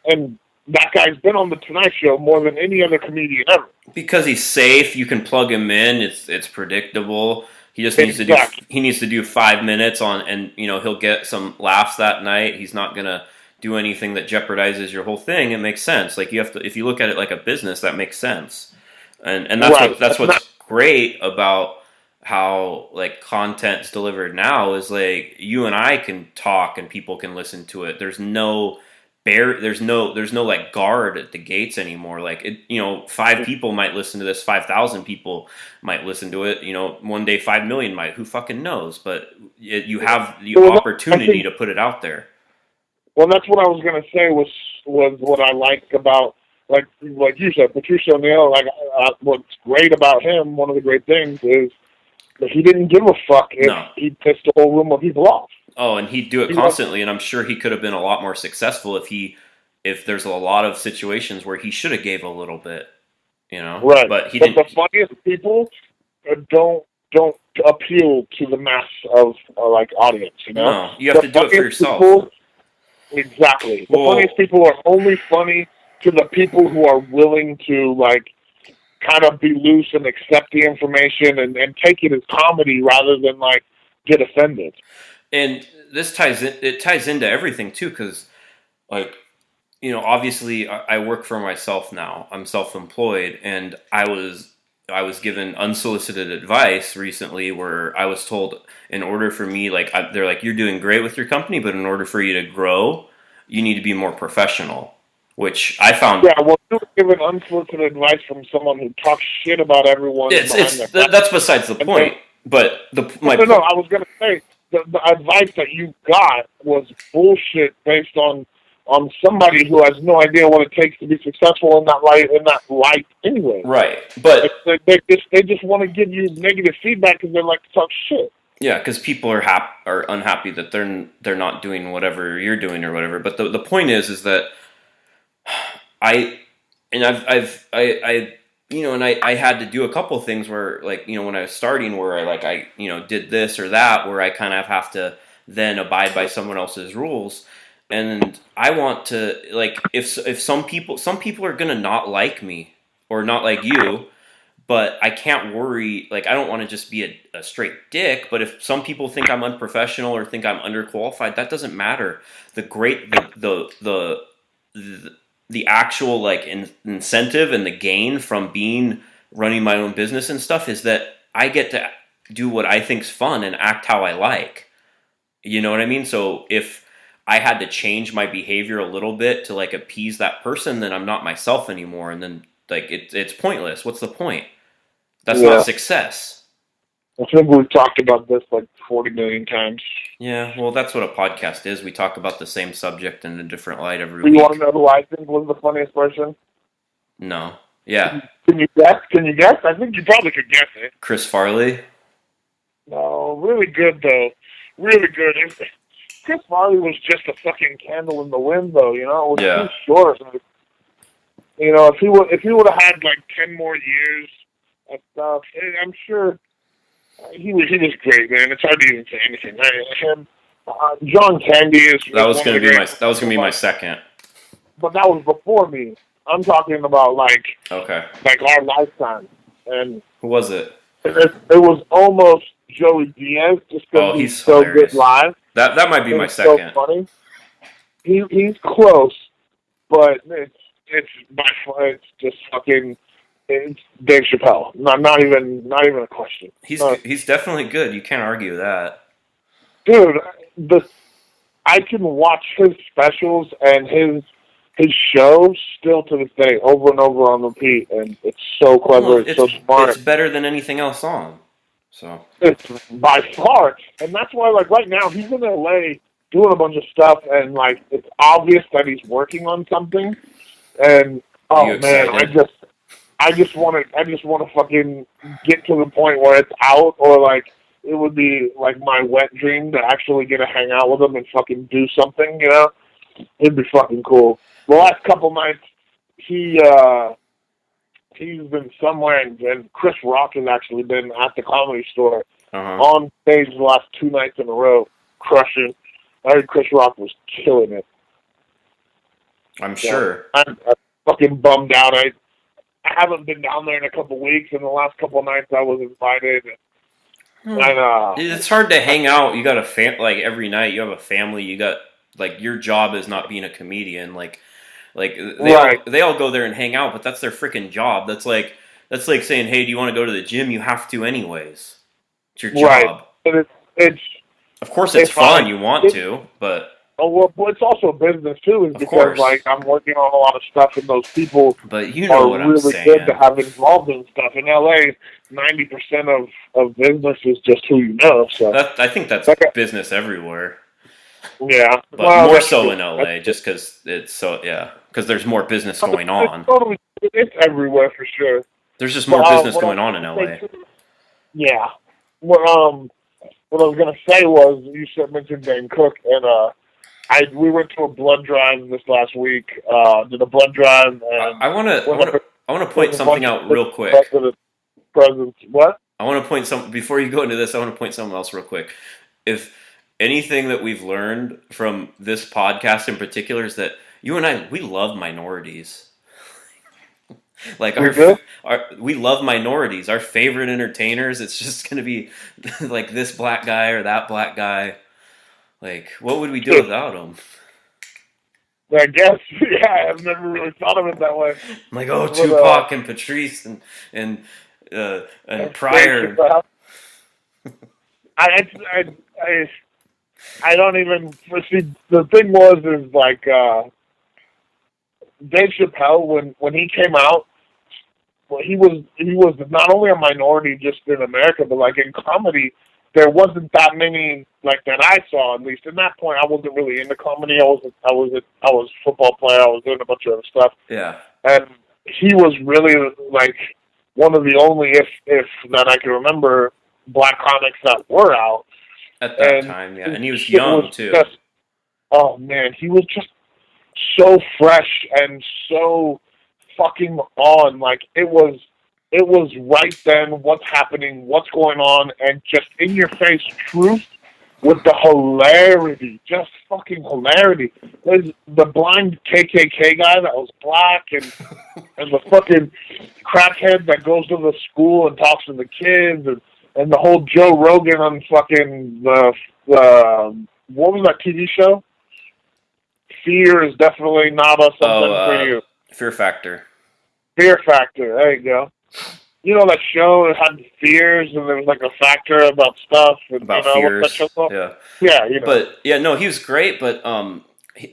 And that guy's been on the Tonight Show more than any other comedian ever. Because he's safe, you can plug him in, it's predictable. He just needs to do 5 minutes on, and you know he'll get some laughs that night. He's not gonna do anything that jeopardizes your whole thing. It makes sense. Like you have to, if you look at it like a business, that makes sense. And that's what's great about how like content's delivered now is like you and I can talk and people can listen to it. There's no like guard at the gates anymore. Like it, you know, 5 people might listen to this, 5,000 people might listen to it. You know, one day 5 million might. Who fucking knows? But you have the opportunity to put it out there. Well, that's what I was gonna say was what I like about like you said, Patrice O'Neal. Like what's great about him, one of the great things is that he didn't give a fuck if he pissed a whole room of people off. Oh, and he'd do it constantly, and I'm sure he could have been a lot more successful if there's a lot of situations where he should have gave a little bit, you know. Right. But he didn't. The funniest people don't appeal to the mass of like audience, you know. No, you have to do it for yourself. Exactly. The funniest people are only funny to the people who are willing to like kind of be loose and accept the information and take it as comedy rather than like get offended. And this ties into everything too, because like obviously I work for myself now. I'm self-employed, and I was given unsolicited advice recently where I was told in order for me, like they're like, you're doing great with your company, but in order for you to grow, you need to be more professional, which I found. Yeah, well, you were given unsolicited advice from someone who talks shit about everyone behind their back. That's besides the And point. But my no, I was gonna say the advice that you got was bullshit based on somebody who has no idea what it takes to be successful in that life anyway. right, but they just want to give you negative feedback because they like to talk shit. yeah, because people are unhappy that they're not doing whatever you're doing or whatever. But the point is that I and I had to do a couple things where, like, when I was starting, where I did this or that, where I kind of have to then abide by someone else's rules. And I want to, like, if some people are gonna not like me or not like you, but I can't worry. Like, I don't want to just be a straight dick. But if some people think I'm unprofessional or think I'm underqualified, that doesn't matter. The actual, like, incentive and the gain from running my own business and stuff is that I get to do what I think's fun and act how I like. You know what I mean? So if I had to change my behavior a little bit to, like, appease that person, then I'm not myself anymore, and then, like, it's pointless. What's the point? That's not success. I think we've talked about this like 40 million times. Yeah, well, that's what a podcast is. We talk about the same subject in a different light every week. You want to know who I think was the funniest person? No. Yeah. Can you guess? I think you probably could guess it. Chris Farley? No, really good, though. Really good. Chris Farley was just a fucking candle in the wind, though, It was too short. If he would have had, like, 10 more years of stuff, I'm sure he was great, man. It's hard to even say anything. John Candy is. That was going to be my second. But that was before me. I'm talking about like our lifetime. And who was it? It was almost Joey Diaz, just because he's so good live. That might be my second. So funny. He's close, but it's by far it's just fucking. It's Dave Chappelle. Not even a question. He's definitely good. You can't argue that. Dude, I can watch his specials and his shows still to this day over and over on repeat, and it's so clever. It's so smart. It's better than anything else on. So it's by far, and that's why, like, right now he's in LA doing a bunch of stuff, and like it's obvious that he's working on something. And man, I just want to fucking get to the point where it's out, or like it would be like my wet dream to actually get to hang out with him and fucking do something, It'd be fucking cool. The last couple nights, he's been somewhere, and Chris Rock has actually been at the Comedy Store on stage the last 2 nights in a row, crushing. I heard Chris Rock was killing it. I'm sure. I'm fucking bummed out. I haven't been down there in a couple weeks, and the last couple of nights I was invited. And it's hard to hang out. You got like every night you have a family. You got, like, your job is not being a comedian. Like they all go there and hang out, but that's their freaking job. That's like saying, hey, do you want to go to the gym? You have to anyways. It's your job. Right. It's of course it's fun. You want to, but. Oh, well, it's also a business, too, because, like, I'm working on a lot of stuff, and those people but you know what really good to have involved in stuff. In L.A., 90% of business is just who you know. So I think that's business everywhere. Yeah. But more so in L.A., just because it's so, because there's more business going on. It's everywhere, for sure. There's just more business going on in L.A. Yeah. What I was going to say was, you mentioned Dane Cook, and we went to a blood drive this last week. Did a blood drive, and I want to point something out real quick. Presidents, what? I want to point before you go into this. I want to point something else real quick. If anything that we've learned from this podcast in particular is that you and I, we love minorities. Like we love minorities. Our favorite entertainers. It's just going to be like this black guy or that black guy. Like, what would we do without them? I guess, yeah, I've never really thought of it that way. I'm like, oh, Tupac and Patrice and Dave Pryor. Chappelle. I don't even see. The thing is like Dave Chappelle when he came out. Well, he was not only a minority just in America, but like in comedy, there wasn't that many like that I saw. At least at that point, I wasn't really into comedy. I was a football player. I was doing a bunch of other stuff. Yeah, and he was really like one of the only, if that I can remember, black comics that were out at that time. Yeah, and he was young too. Oh man, he was just so fresh and so fucking on. Like it was right then. What's happening? What's going on? And just in your face truth with the hilarity, just fucking hilarity. There's the blind KKK guy that was black, and the fucking crackhead that goes to the school and talks to the kids, and the whole Joe Rogan on fucking the what was that TV show? Fear is definitely not a something for you. Fear Factor. Fear Factor. There you go. You know that show had fears, and there was like a factor about stuff and about fears. Yeah, you know. But yeah, no, he was great. But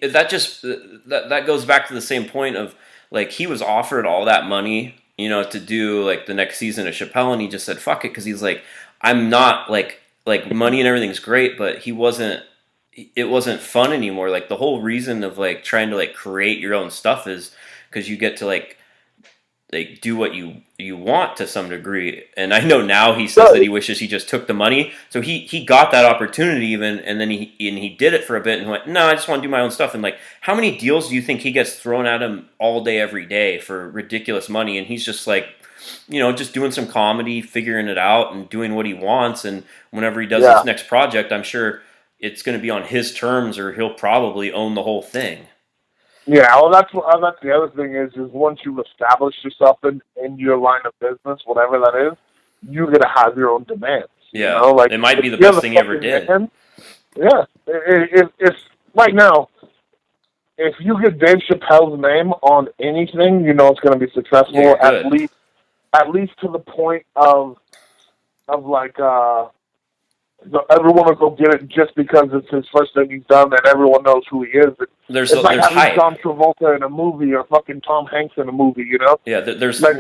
that goes back to the same point of like he was offered all that money, to do like the next season of Chappelle, and he just said fuck it because he's like, I'm not like money and everything's great, but it wasn't fun anymore. Like the whole reason of like trying to like create your own stuff is because you get to like do what you want to some degree. And I know now he says that he wishes he just took the money. So he got that opportunity even, and then he did it for a bit and went, no, I just want to do my own stuff. And like, how many deals do you think he gets thrown at him all day, every day for ridiculous money? And he's just like, just doing some comedy, figuring it out and doing what he wants. And whenever he does his next project, I'm sure it's going to be on his terms, or he'll probably own the whole thing. Yeah, well, that's the other thing is once you establish yourself in your line of business, whatever that is, you're gonna have your own demands. Yeah, like it might be the best thing he ever did. Yeah, if right now, if you get Dave Chappelle's name on anything, it's gonna be successful. Yeah, at least to the point of like everyone will go get it just because it's his first thing he's done and everyone knows who he is. It's like having hype. John Travolta in a movie or fucking Tom Hanks in a movie, Yeah, there's like,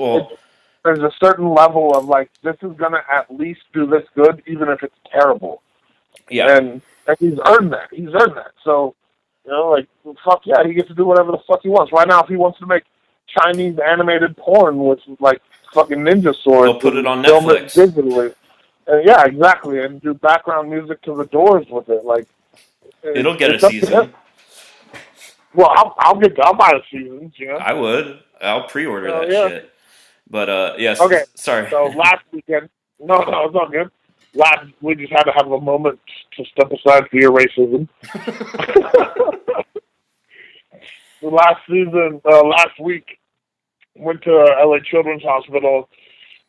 there's a certain level of like, this is gonna at least do this good, even if it's terrible. Yeah, and he's earned that. So, like, fuck yeah, he gets to do whatever the fuck he wants. Right now, if he wants to make Chinese animated porn with like fucking ninja swords, he'll put it on Netflix digitally. Yeah, exactly, and do background music to the Doors with it. Like, it'll get a season. Well, I'll buy the seasons. I would. I'll pre-order that shit. But yes. Okay. Sorry. So last weekend, no, it's not good. We just had to have a moment to step aside for your racism. Last week, went to LA Children's Hospital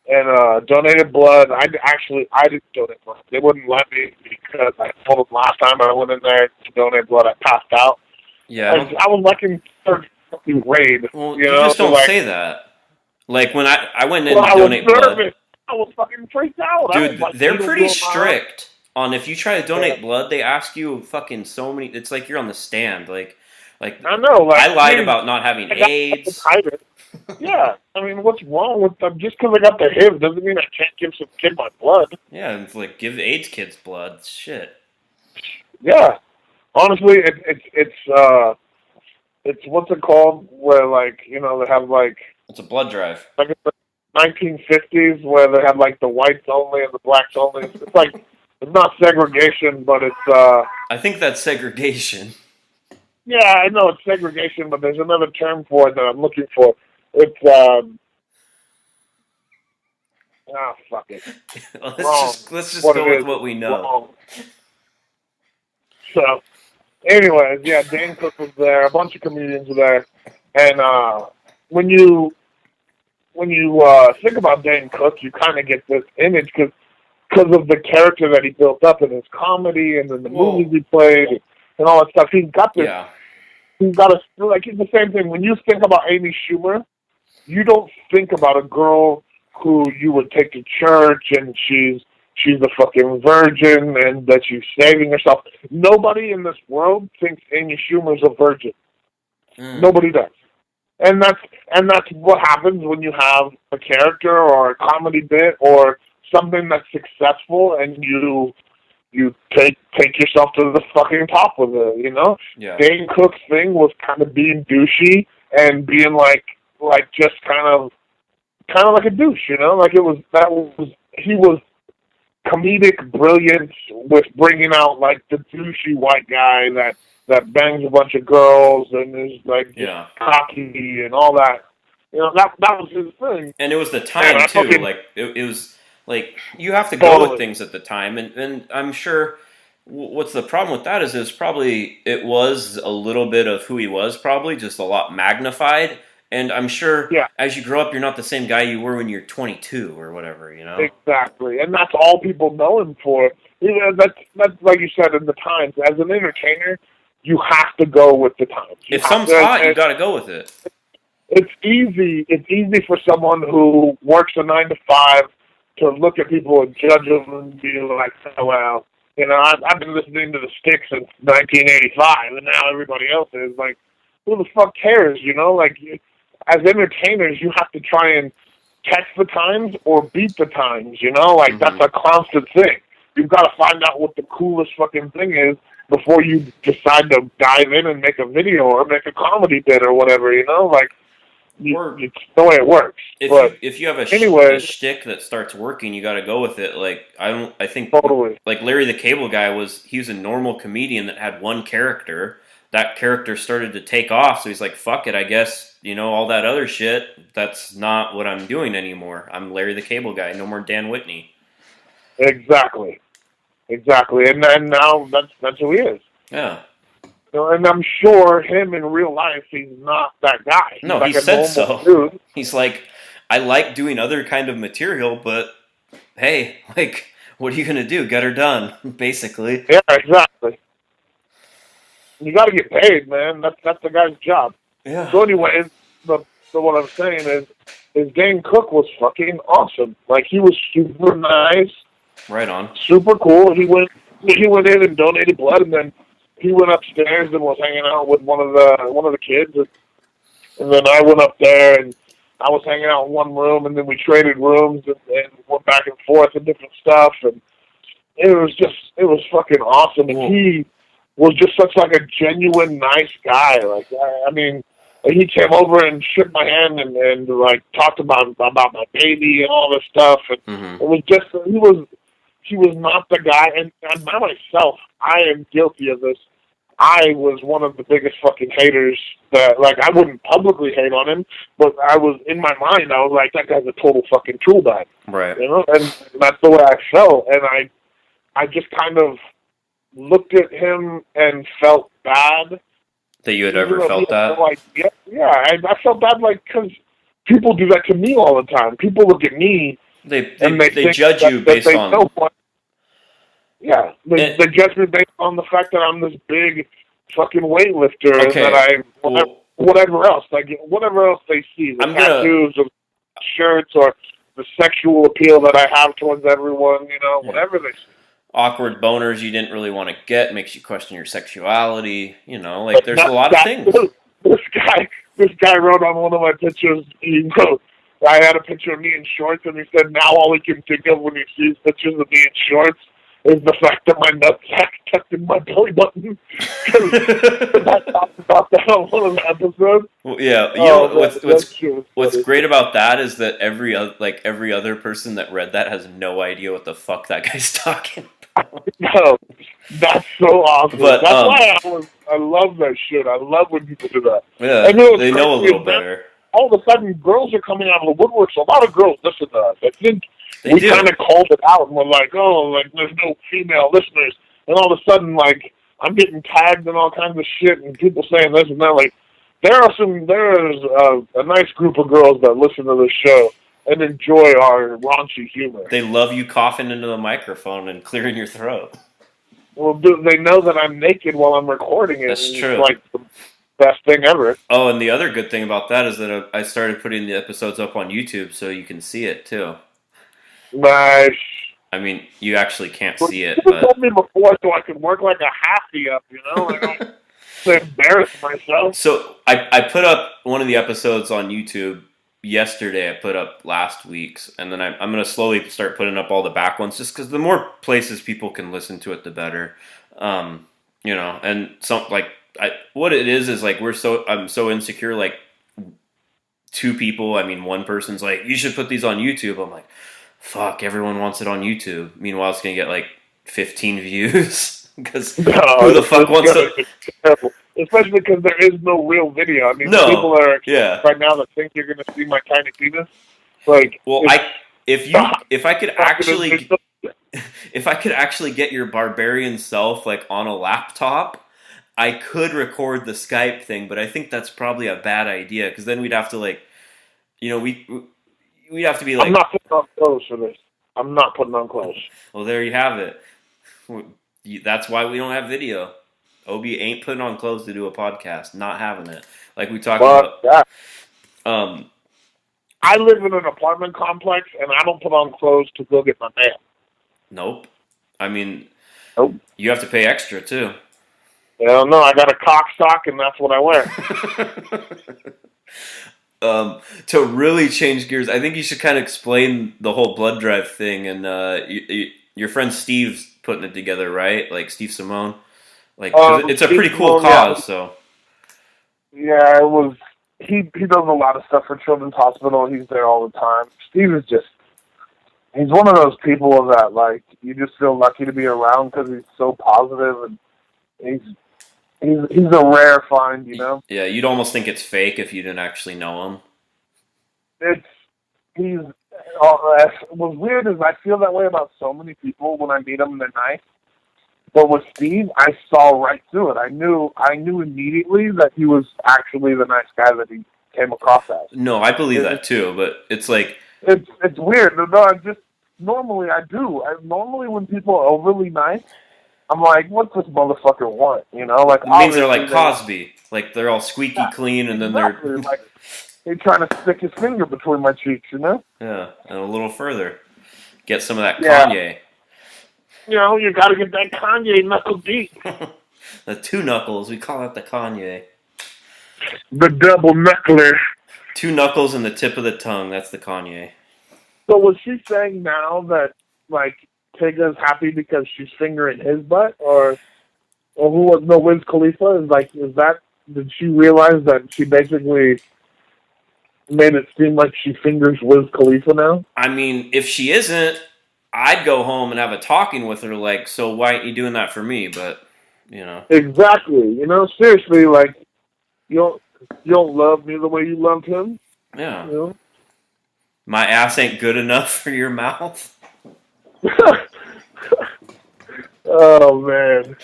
and donated blood. I didn't donate blood. They wouldn't let me because I told them last time I went in there to donate blood, I passed out. Yeah. I was like in third fucking grade. Well, you just don't say that. Like when I went in to donate blood. I was fucking freaked out. Dude, they're pretty strict on if you try to donate blood, they ask you fucking so many. It's like you're on the stand. Like I know. Like, I lied about not having AIDS. Yeah, I mean, what's wrong with them? Just because I got the HIV doesn't mean I can't give some kid my blood. Yeah, it's like give AIDS kids blood. Shit. Yeah, honestly, it's what's it called? Where like they have like it's a blood drive. Like it's the 1950s where they have like the whites only and the blacks only. It's like it's not segregation, but it's. I think that's segregation. Yeah, I know it's segregation, but there's another term for it that I'm looking for. It's fuck it. let's just go with what we know. Wrong. So, anyways, yeah, Dane Cook was there. A bunch of comedians were there, and when you think about Dane Cook, you kind of get this image because of the character that he built up in his comedy and in the movies he played and all that stuff. He's got this. Yeah. You gotta, like, it's the same thing. When you think about Amy Schumer, you don't think about a girl who you would take to church and she's a fucking virgin and that she's saving herself. Nobody in this world thinks Amy Schumer's a virgin. Nobody does. And that's what happens when you have a character or a comedy bit or something that's successful and you take yourself to the fucking top with it, you know? Yeah. Dane Cook's thing was kind of being douchey and being like just kind of like a douche, you know? Like he was comedic brilliance with bringing out like the douchey white guy that bangs a bunch of girls and is like cocky and all that. You know, that was his thing. And it was the time too. Like it was like you have to go with things at the time, and I'm sure. What's the problem with that is it was a little bit of who he was, probably just a lot magnified. And I'm sure as you grow up, you're not the same guy you were when you're 22 or whatever, you know? Exactly. And that's all people know him for. You know, that's like you said in the times. As an entertainer, you have to go with the times. If something's hot, you got to go with it. It's easy. It's easy for someone who works a 9 to 5 to look at people and judge them and be like, oh, well, you know, I've been listening to the Styx since 1985, and now everybody else is like, who the fuck cares, you know? Like, as entertainers, you have to try and catch the times or beat the times, you know? Like, that's a constant thing. You've got to find out what the coolest fucking thing is before you decide to dive in and make a video or make a comedy bit or whatever, you know? Like, it's the way it works. If you have a shtick that starts working, you got to go with it. Like, I think totally. Like Larry the Cable Guy he was a normal comedian that had one character. That character started to take off, so he's like, fuck it, I guess, you know, all that other shit, that's not what I'm doing anymore. I'm Larry the Cable Guy, no more Dan Whitney. Exactly. And now that's who he is. Yeah. You know, and I'm sure him in real life, he's not that guy. He's no, like he said so. Dude. He's like, I like doing other kind of material, but hey, like, what are you going to do? Get her done, basically. Yeah, exactly. You got to get paid, man. That's the guy's job. Yeah. So anyway, so what I'm saying is Dane Cook was fucking awesome. Like, he was super nice. Right on. Super cool. He went in and donated blood, and then he went upstairs and was hanging out with one of the kids, and then I went up there and I was hanging out in one room, and then we traded rooms and went back and forth and different stuff, and it was fucking awesome. And he was just such like a genuine nice guy. Like, I mean, he came over and shook my hand and like talked about my baby and all this stuff, and it was just he was not the guy. And I myself, I am guilty of this. I was one of the biggest fucking haters that, like, I wouldn't publicly hate on him, but I was, in my mind, I was like, that guy's a total fucking tool bag. Right. You know, and that's the way I felt. And I just kind of looked at him and felt bad. That you had ever felt that? Like, yeah, I felt bad, like, because people do that to me all the time. People look at me and they judge you based on... Yeah, they judge me based on the fact that I'm this big fucking weightlifter and that whatever else they see, the tattoos or shirts or the sexual appeal that I have towards everyone, you know, whatever they see. Awkward boners you didn't really want to get, makes you question your sexuality, you know, like there's a lot of things. This guy wrote on one of my pictures, he wrote, I had a picture of me in shorts, and he said now all he can think of when he sees pictures of me in shorts is the fact that my nutsack tucked in my belly button. I talked about that on one of the episodes. Well, yeah, you know, what's great about that is that every other person that read that has no idea what the fuck that guy's talking about. No, that's so awesome. But, that's why I love that shit. I love when people do that. Yeah, they know a little better. All of a sudden, girls are coming out of the woodwork. So a lot of girls listen to us. I think we kind of called it out, and we're like, oh, like, there's no female listeners. And all of a sudden, like, I'm getting tagged and all kinds of shit, and people saying this and that. Like, there's a nice group of girls that listen to this show and enjoy our raunchy humor. They love you coughing into the microphone and clearing your throat. Well, they know that I'm naked while I'm recording it. That's true. Like, best thing ever. Oh, and the other good thing about that is that I started putting the episodes up on YouTube so you can see it too. Nice. I mean, you actually can't see it, You but told me before so I could work like a halfie up, you know? I don't to embarrass myself. So I put up one of the episodes on YouTube yesterday. I put up last week's, and then I'm going to slowly start putting up all the back ones, just because the more places people can listen to it, the better. And what it is like I'm so insecure. Like two people, I mean, one person's like, you should put these on YouTube. I'm like, fuck, everyone wants it on YouTube. Meanwhile, it's going to get like 15 views because who the fuck wants to? Especially because there is no real video. I mean, people are right now that think you're going to see my tiny penis. Like, well, if I could actually get your barbarian self like on a laptop, I could record the Skype thing, but I think that's probably a bad idea because then we'd have to we'd have to be like. I'm not putting on clothes for this. I'm not putting on clothes. Well, there you have it. That's why we don't have video. Obi ain't putting on clothes to do a podcast. Not having it. Like we talked about. Yeah. I live in an apartment complex, and I don't put on clothes to go get my mail. Nope. I mean, nope. You have to pay extra, too. Hell no, I got a cock sock, and that's what I wear. To really change gears, I think you should kind of explain the whole blood drive thing. And your friend Steve's putting it together, right? Like Steve Simone. Like it's a pretty cool cause. So yeah, it was. He does a lot of stuff for Children's Hospital. He's there all the time. Steve is he's one of those people that like you just feel lucky to be around because he's so positive and he's a rare find, you know. Yeah, you'd almost think it's fake if you didn't actually know him. What's weird is I feel that way about so many people when I meet them and they're nice. But with Steve, I saw right through it. I knew immediately that he was actually the nice guy that he came across as. No, I believe that too, but it's like it's weird. No, normally I do. Normally when people are overly nice, I'm like, what's this motherfucker want? You know, like it means they're like Cosby, like they're all squeaky clean, and then they're like he's trying to stick his finger between my cheeks, you know? Yeah, and a little further, get some of that Kanye. You know, you got to get that Kanye knuckle deep. The two knuckles, we call it the Kanye. The double knuckler. Two knuckles and the tip of the tongue, that's the Kanye. So was she saying now that, like, Tyga's happy because she's fingering his butt? Or who was, no, Wiz Khalifa? Did she realize that she basically made it seem like she fingers Wiz Khalifa now? I mean, if she isn't, I'd go home and have a talking with her, like, so why aren't you doing that for me? But, you know. Exactly. You know, seriously, like, you don't love me the way you loved him? Yeah. You know? My ass ain't good enough for your mouth? Oh, man.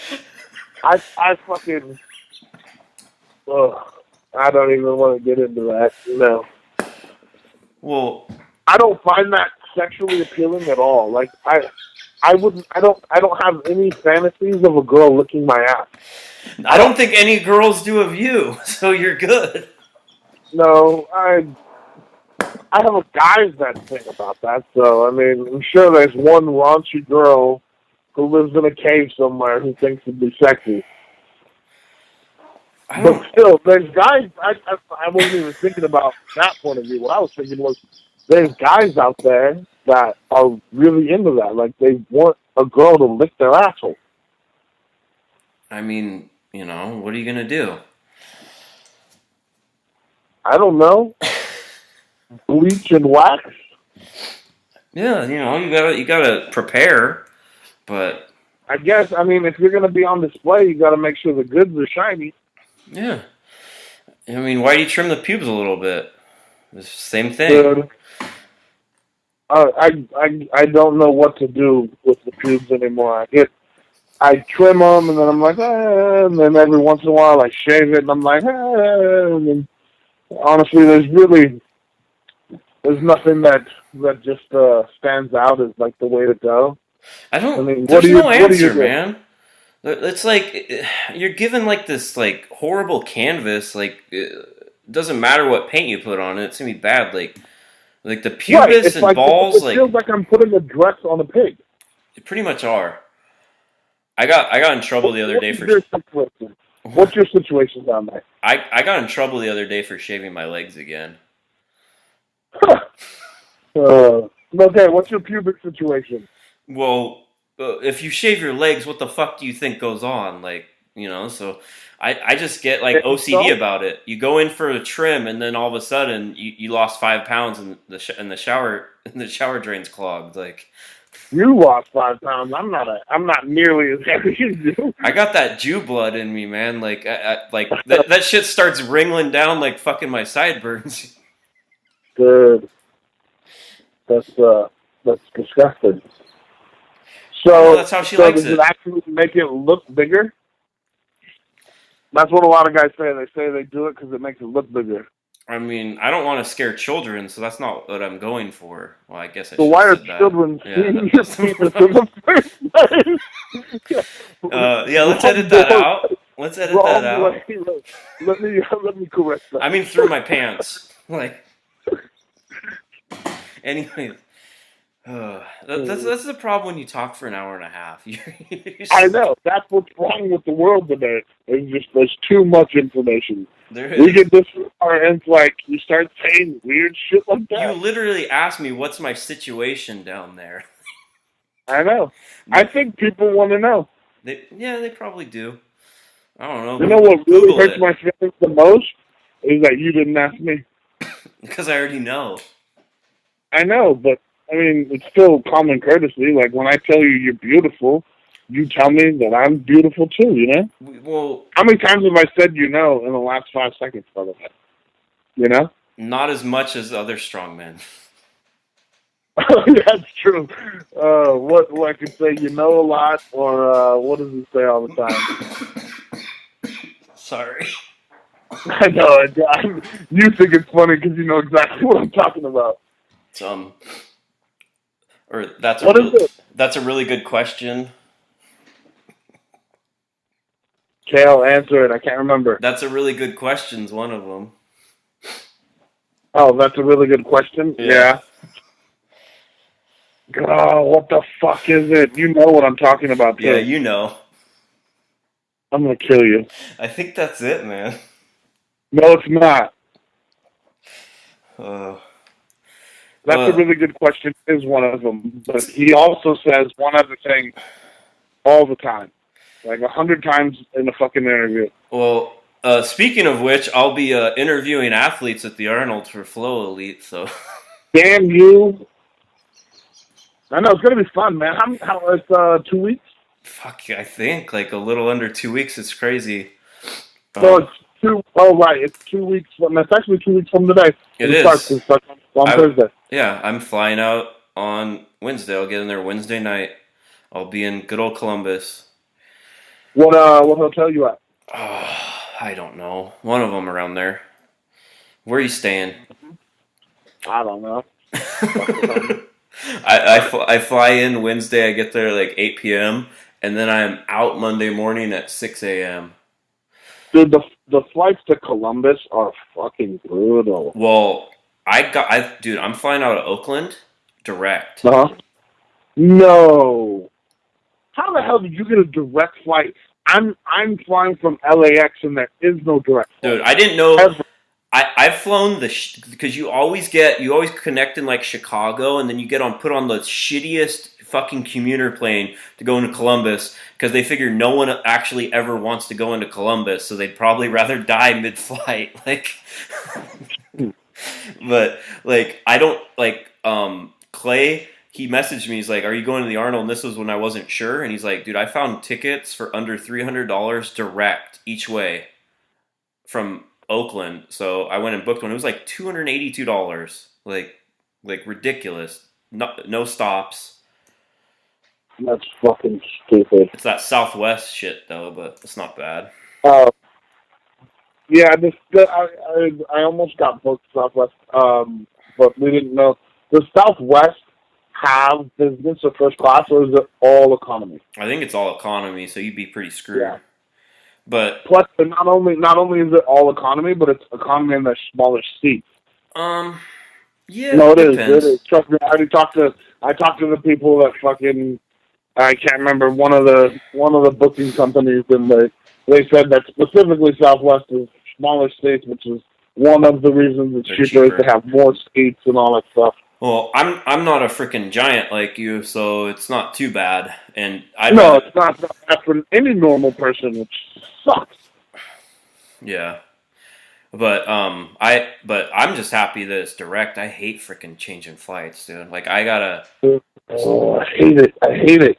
I fucking... I don't even want to get into that, you know. Well... I don't find that sexually appealing at all. Like I don't have any fantasies of a girl licking my ass. I don't think any girls do of you, so you're good. No, I have guys that think about that. So I mean, I'm sure there's one raunchy girl who lives in a cave somewhere who thinks it'd be sexy. But still, there's guys. I wasn't even thinking about that point of view. What I was thinking was, there's guys out there that are really into that. Like, they want a girl to lick their asshole. I mean, you know, what are you going to do? I don't know. Bleach and wax? Yeah, you know, you gotta prepare, but... I guess, I mean, if you're going to be on display, you got to make sure the goods are shiny. Yeah. I mean, why do you trim the pubes a little bit? It's the same thing. Dude. I don't know what to do with the pubes anymore. I trim them, and then I'm like, and then every once in a while I shave it, and I'm like, and then honestly, there's nothing that just stands out as like the way to go. There's no answer, man. It's like you're given like this like horrible canvas. Like it doesn't matter what paint you put on it; it's gonna be bad. Like the Right. pubis It's and like balls, it like feels like I'm putting a dress on a pig. they pretty much are. I got in trouble the other What day is for. your situation? What's your situation down there? I got in trouble the other day for shaving my legs again. Okay, what's your pubic situation? Well, if you shave your legs, what the fuck do you think goes on? Like, so I just get like OCD So, about it. You go in for a trim, and then all of a sudden you lost 5 pounds, and the shower and the shower drain's clogged. Like, you lost 5 pounds. I'm not nearly as heavy as you. I got that Jew blood in me, man. Like, like that shit starts wriggling down like fucking my sideburns. Good. That's disgusting. Well, So, that's how she so likes does it. it actually make it look bigger? That's what a lot of guys say. They say they do it because it makes it look bigger. I mean, I don't want to scare children, so that's not what I'm going for. Well, I guess I So should why have are said that. children seeing your That's penis in the first place? yeah, let's edit that out. Let's edit that Wrong out. way. Let me correct that. I mean, through my pants. Like, anyways. That's the problem when you talk for an hour and a half. I know. That's what's wrong with the world today. There's too much information. There We is. get this far, and it's like you start saying weird shit like You that. literally asked me what's my situation down there. I know. I think people want to know. They probably do. I don't know. You know what really Google hurts it. my feelings the most is that you didn't ask me. Because I already know. I know, but I mean, it's still common courtesy. Like when I tell you you're beautiful, you tell me that I'm beautiful too. You know? Well, How many times have I said you know in the last 5 seconds, by the way? You know? not as much as other strongmen. That's true. What I could say, you know a lot, or what does it say all the time? Sorry. I know. You think it's funny because you know exactly what I'm talking about. Or that's What is it? That's a really good question. Kale, answer it. I can't remember. That's a really good question's one of them. Oh, that's a really good question. Yeah. Oh, what the fuck is it? You know what I'm talking about, too. Yeah, you know. I'm gonna kill you. I think that's it, man. No, it's not. That's a Well, really good question. Is one of them, but he also says one other thing all the time, like 100 times in a fucking interview. well, speaking of which, I'll be interviewing athletes at the Arnold for Flow Elite. So, Damn you! I know it's gonna be fun, man. How it's 2 weeks? fuck, I think like a little under 2 weeks. It's crazy. So it's two. Oh right, it's 2 weeks. It's actually 2 weeks from today. It It starts on Thursday. Yeah, I'm flying out on Wednesday. I'll get in there Wednesday night. I'll be in good old Columbus. What hotel you at? I don't know. One of them around there. Where are you staying? I don't know. I fly in Wednesday. I get there like 8 p.m. and then I'm out Monday morning at 6 a.m. Dude, the flights to Columbus are fucking brutal. Well, dude, I'm flying out of Oakland direct. No. How the hell did you get a direct flight? I'm flying from LAX and there is no direct flight. Dude, I didn't know. Ever. I've flown because you always connect in like Chicago and then you put on the shittiest fucking commuter plane to go into Columbus because they figure no one actually ever wants to go into Columbus, so they'd probably rather die mid-flight. Like, but like I don't like Clay. He messaged me. He's like, "Are you going to the Arnold?" And this was when I wasn't sure. And he's like, "Dude, I found tickets for under $300 direct each way from Oakland." So I went and booked one. It was like $282. Like ridiculous. No stops. That's fucking stupid. It's that Southwest shit though, but it's not bad. Yeah, I almost got booked Southwest, but we didn't know the Southwest have business or first class, or is it all economy? I think it's all economy, so you'd be pretty screwed. Yeah. But plus, not only is it all economy, but it's economy in the smaller seats. Yeah, no, it is. depends. It is. Trust me, I talked to the people that fucking, I can't remember, one of the booking companies, and they said that specifically Southwest is smaller states, which is one of the reasons it's cheaper is to have more seats and all that stuff. Well, I'm not a freaking giant like you, so it's not too bad. And it's not bad for any normal person, which sucks. Yeah. But I'm just happy that it's direct. I hate freaking changing flights, dude. Like I gotta. Oh, I hate it.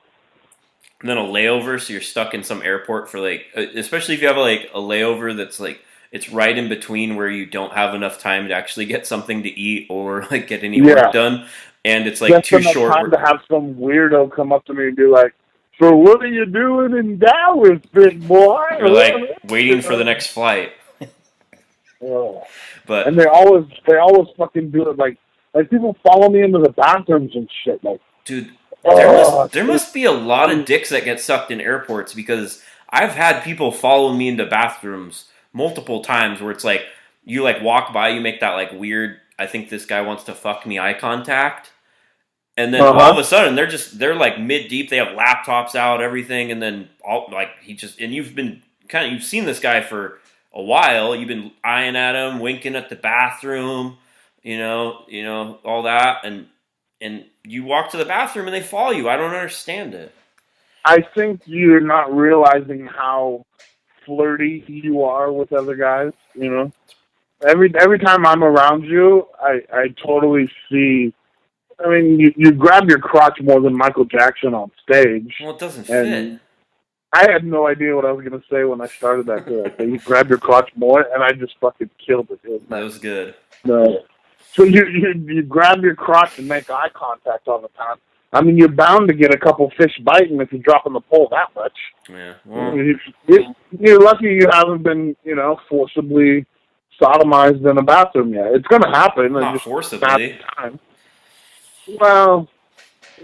And then a layover, so you're stuck in some airport for like, especially if you have like a layover that's like it's right in between where you don't have enough time to actually get something to eat or like get any work done, and it's like just too short. Time to have some weirdo come up to me and be like, "So what are you doing in Dallas, big boy?" You're like waiting for the next flight. But and they always fucking do it like people follow me into the bathrooms and shit. Like, dude, there must be a lot of dicks that get sucked in airports, because I've had people follow me into bathrooms multiple times where it's like you like walk by, you make that like weird, I think this guy wants to fuck me eye contact, and then all of a sudden they're like mid deep, they have laptops out, everything, and then you've seen this guy for a while, you've been eyeing at him, winking at the bathroom, you know, all that, and you walk to the bathroom and they follow you. I don't understand it. I think you're not realizing how flirty you are with other guys, you know? Every time I'm around you, I totally see. I mean, you grab your crotch more than Michael Jackson on stage. Well, it doesn't fit. I had no idea what I was going to say when I started that. You grab your crotch more, and I just fucking killed it. That was good. No. So you grab your crotch and make eye contact all the time. I mean, you're bound to get a couple fish biting if you're dropping the pole that much. Yeah. Well, you're lucky you haven't been, forcibly sodomized in a bathroom yet. It's going to happen. Not forcibly. Time. Well,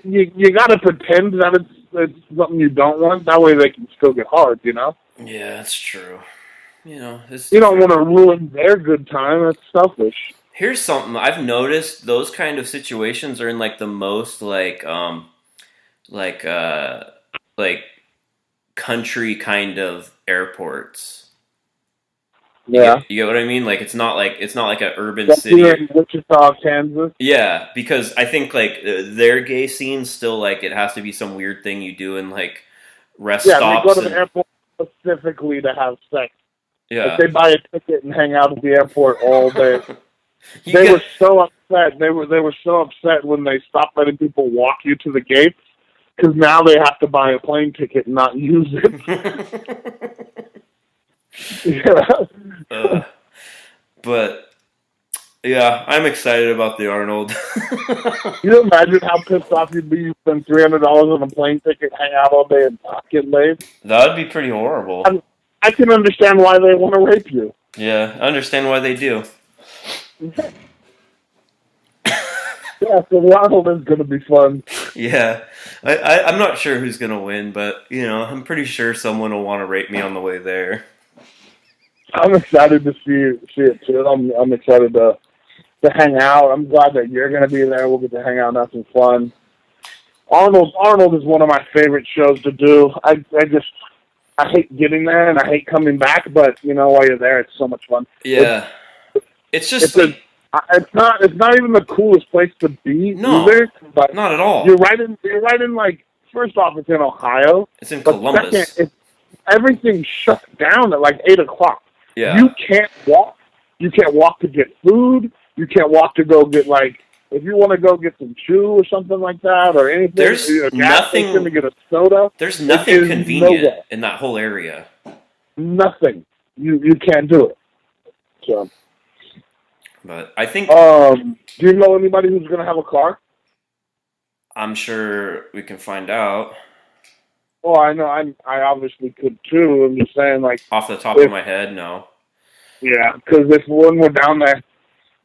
you got to pretend that it's something you don't want. That way they can still get hard, Yeah, that's true. You don't want to ruin their good time. That's selfish. Here's something I've noticed: those kind of situations are in like the most like country kind of airports. Yeah, you get what I mean. Like it's not like an urban city. In Wichita, Kansas. Yeah, because I think like their gay scene still like it has to be some weird thing you do in like rest stops. Yeah, they go to the airport specifically to have sex. Yeah, like they buy a ticket and hang out at the airport all day. They were so upset. They were so upset when they stopped letting people walk you to the gates, because now they have to buy a plane ticket and not use it. But yeah, I'm excited about the Arnold. You imagine how pissed off you'd be? You spend $300 on a plane ticket, hang out all day, and not get laid. That would be pretty horrible. I can understand why they want to rape you. Yeah, I understand why they do. Yeah, so the Arnold is going to be fun. Yeah, I'm not sure who's going to win, but I'm pretty sure someone will want to rape me on the way there. I'm excited to see it too. I'm excited to hang out. I'm glad that you're going to be there. We'll get to hang out and have some fun. Arnold is one of my favorite shows to do. I hate getting there and I hate coming back, but while you're there, it's so much fun. Yeah, it's just it's not even the coolest place to be. No, either, but not at all. You're right in like, first off, it's in Ohio. It's in Columbus. Second, everything shuts down at like 8:00. Yeah. You can't walk. You can't walk to get food. You can't walk to go get, like, if you want to go get some chew or something like that, or anything. There's nothing to get a soda. There's nothing convenient in that whole area. Nothing. You can't do it. So. But I think. Do you know anybody who's going to have a car? I'm sure we can find out. Well, I know. I obviously could too. I'm just saying, like, off the top of my head, no. Yeah, because when we're down there,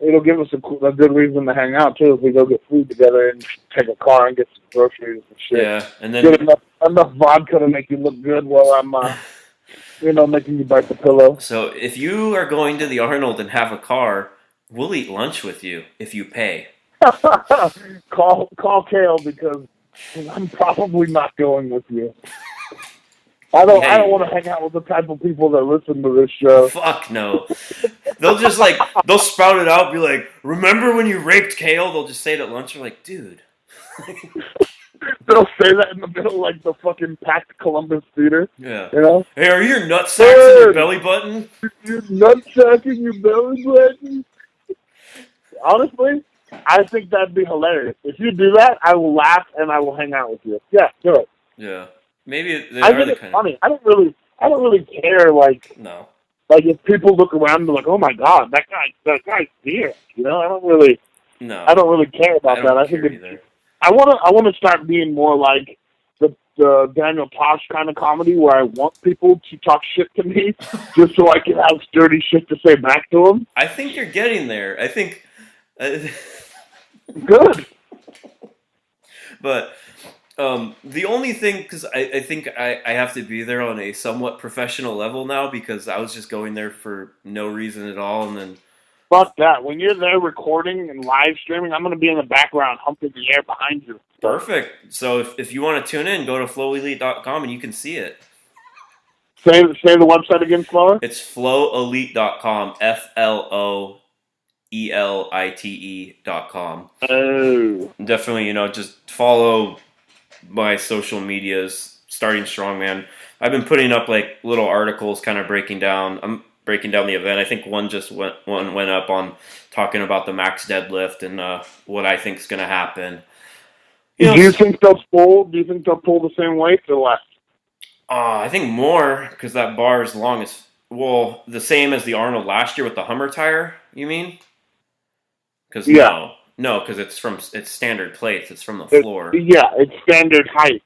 it'll give us a good reason to hang out too if we go get food together and take a car and get some groceries and shit. Yeah, and then get enough vodka to make you look good while I'm, making you bite the pillow. So if you are going to the Arnold and have a car, we'll eat lunch with you if you pay. Call Kale because I'm probably not going with you. I don't want to hang out with the type of people that listen to this show. Fuck no. They'll just they'll spout it out, be like, remember when you raped Kale? They'll just say it at lunch. You're like, dude. They'll say that in the middle like the fucking packed Columbus Theater. Yeah. You know? Hey, are your nutsacks in your belly button? Your nutsack in your belly button? Honestly, I think that'd be hilarious. If you do that, I will laugh and I will hang out with you. Yeah, do it. Yeah. Maybe they I are think the it's kind funny. I don't really care. No. Like if people look around and they're like, "Oh my god, that guy's here." You know, I don't really care about that. I think I want to start being more like the Daniel Tosh kind of comedy where I want people to talk shit to me just so I can have dirty shit to say back to them. I think you're getting there. I think. Good. But the only thing, because I think I have to be there on a somewhat professional level now because I was just going there for no reason at all, and then... Fuck that. When you're there recording and live streaming, I'm going to be in the background humping the air behind you. Perfect. So if you want to tune in, go to flowelite.com and you can see it. Say the website again, slower? It's flowelite.com, FLOELITE.com. Oh. Definitely, just follow my social medias, Starting Strongman. I've been putting up little articles kind of breaking down the event. I think one went up on talking about the max deadlift and what I think is going to happen. Do you think they'll pull the same weight or less? I think more because that bar is long as the same as the Arnold last year with the Hummer tire. You mean? Because because it's standard plates. It's from the floor. It's standard height.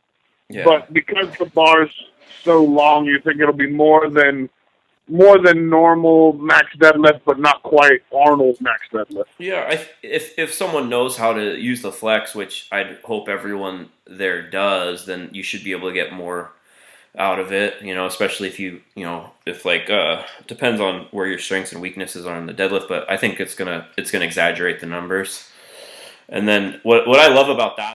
Yeah. But because the bar's so long, you think it'll be more than normal max deadlift, but not quite Arnold max deadlift. Yeah, if someone knows how to use the flex, which I hope everyone there does, then you should be able to get more out of it. Especially if depends on where your strengths and weaknesses are in the deadlift. But I think it's gonna exaggerate the numbers. And then what I love about that.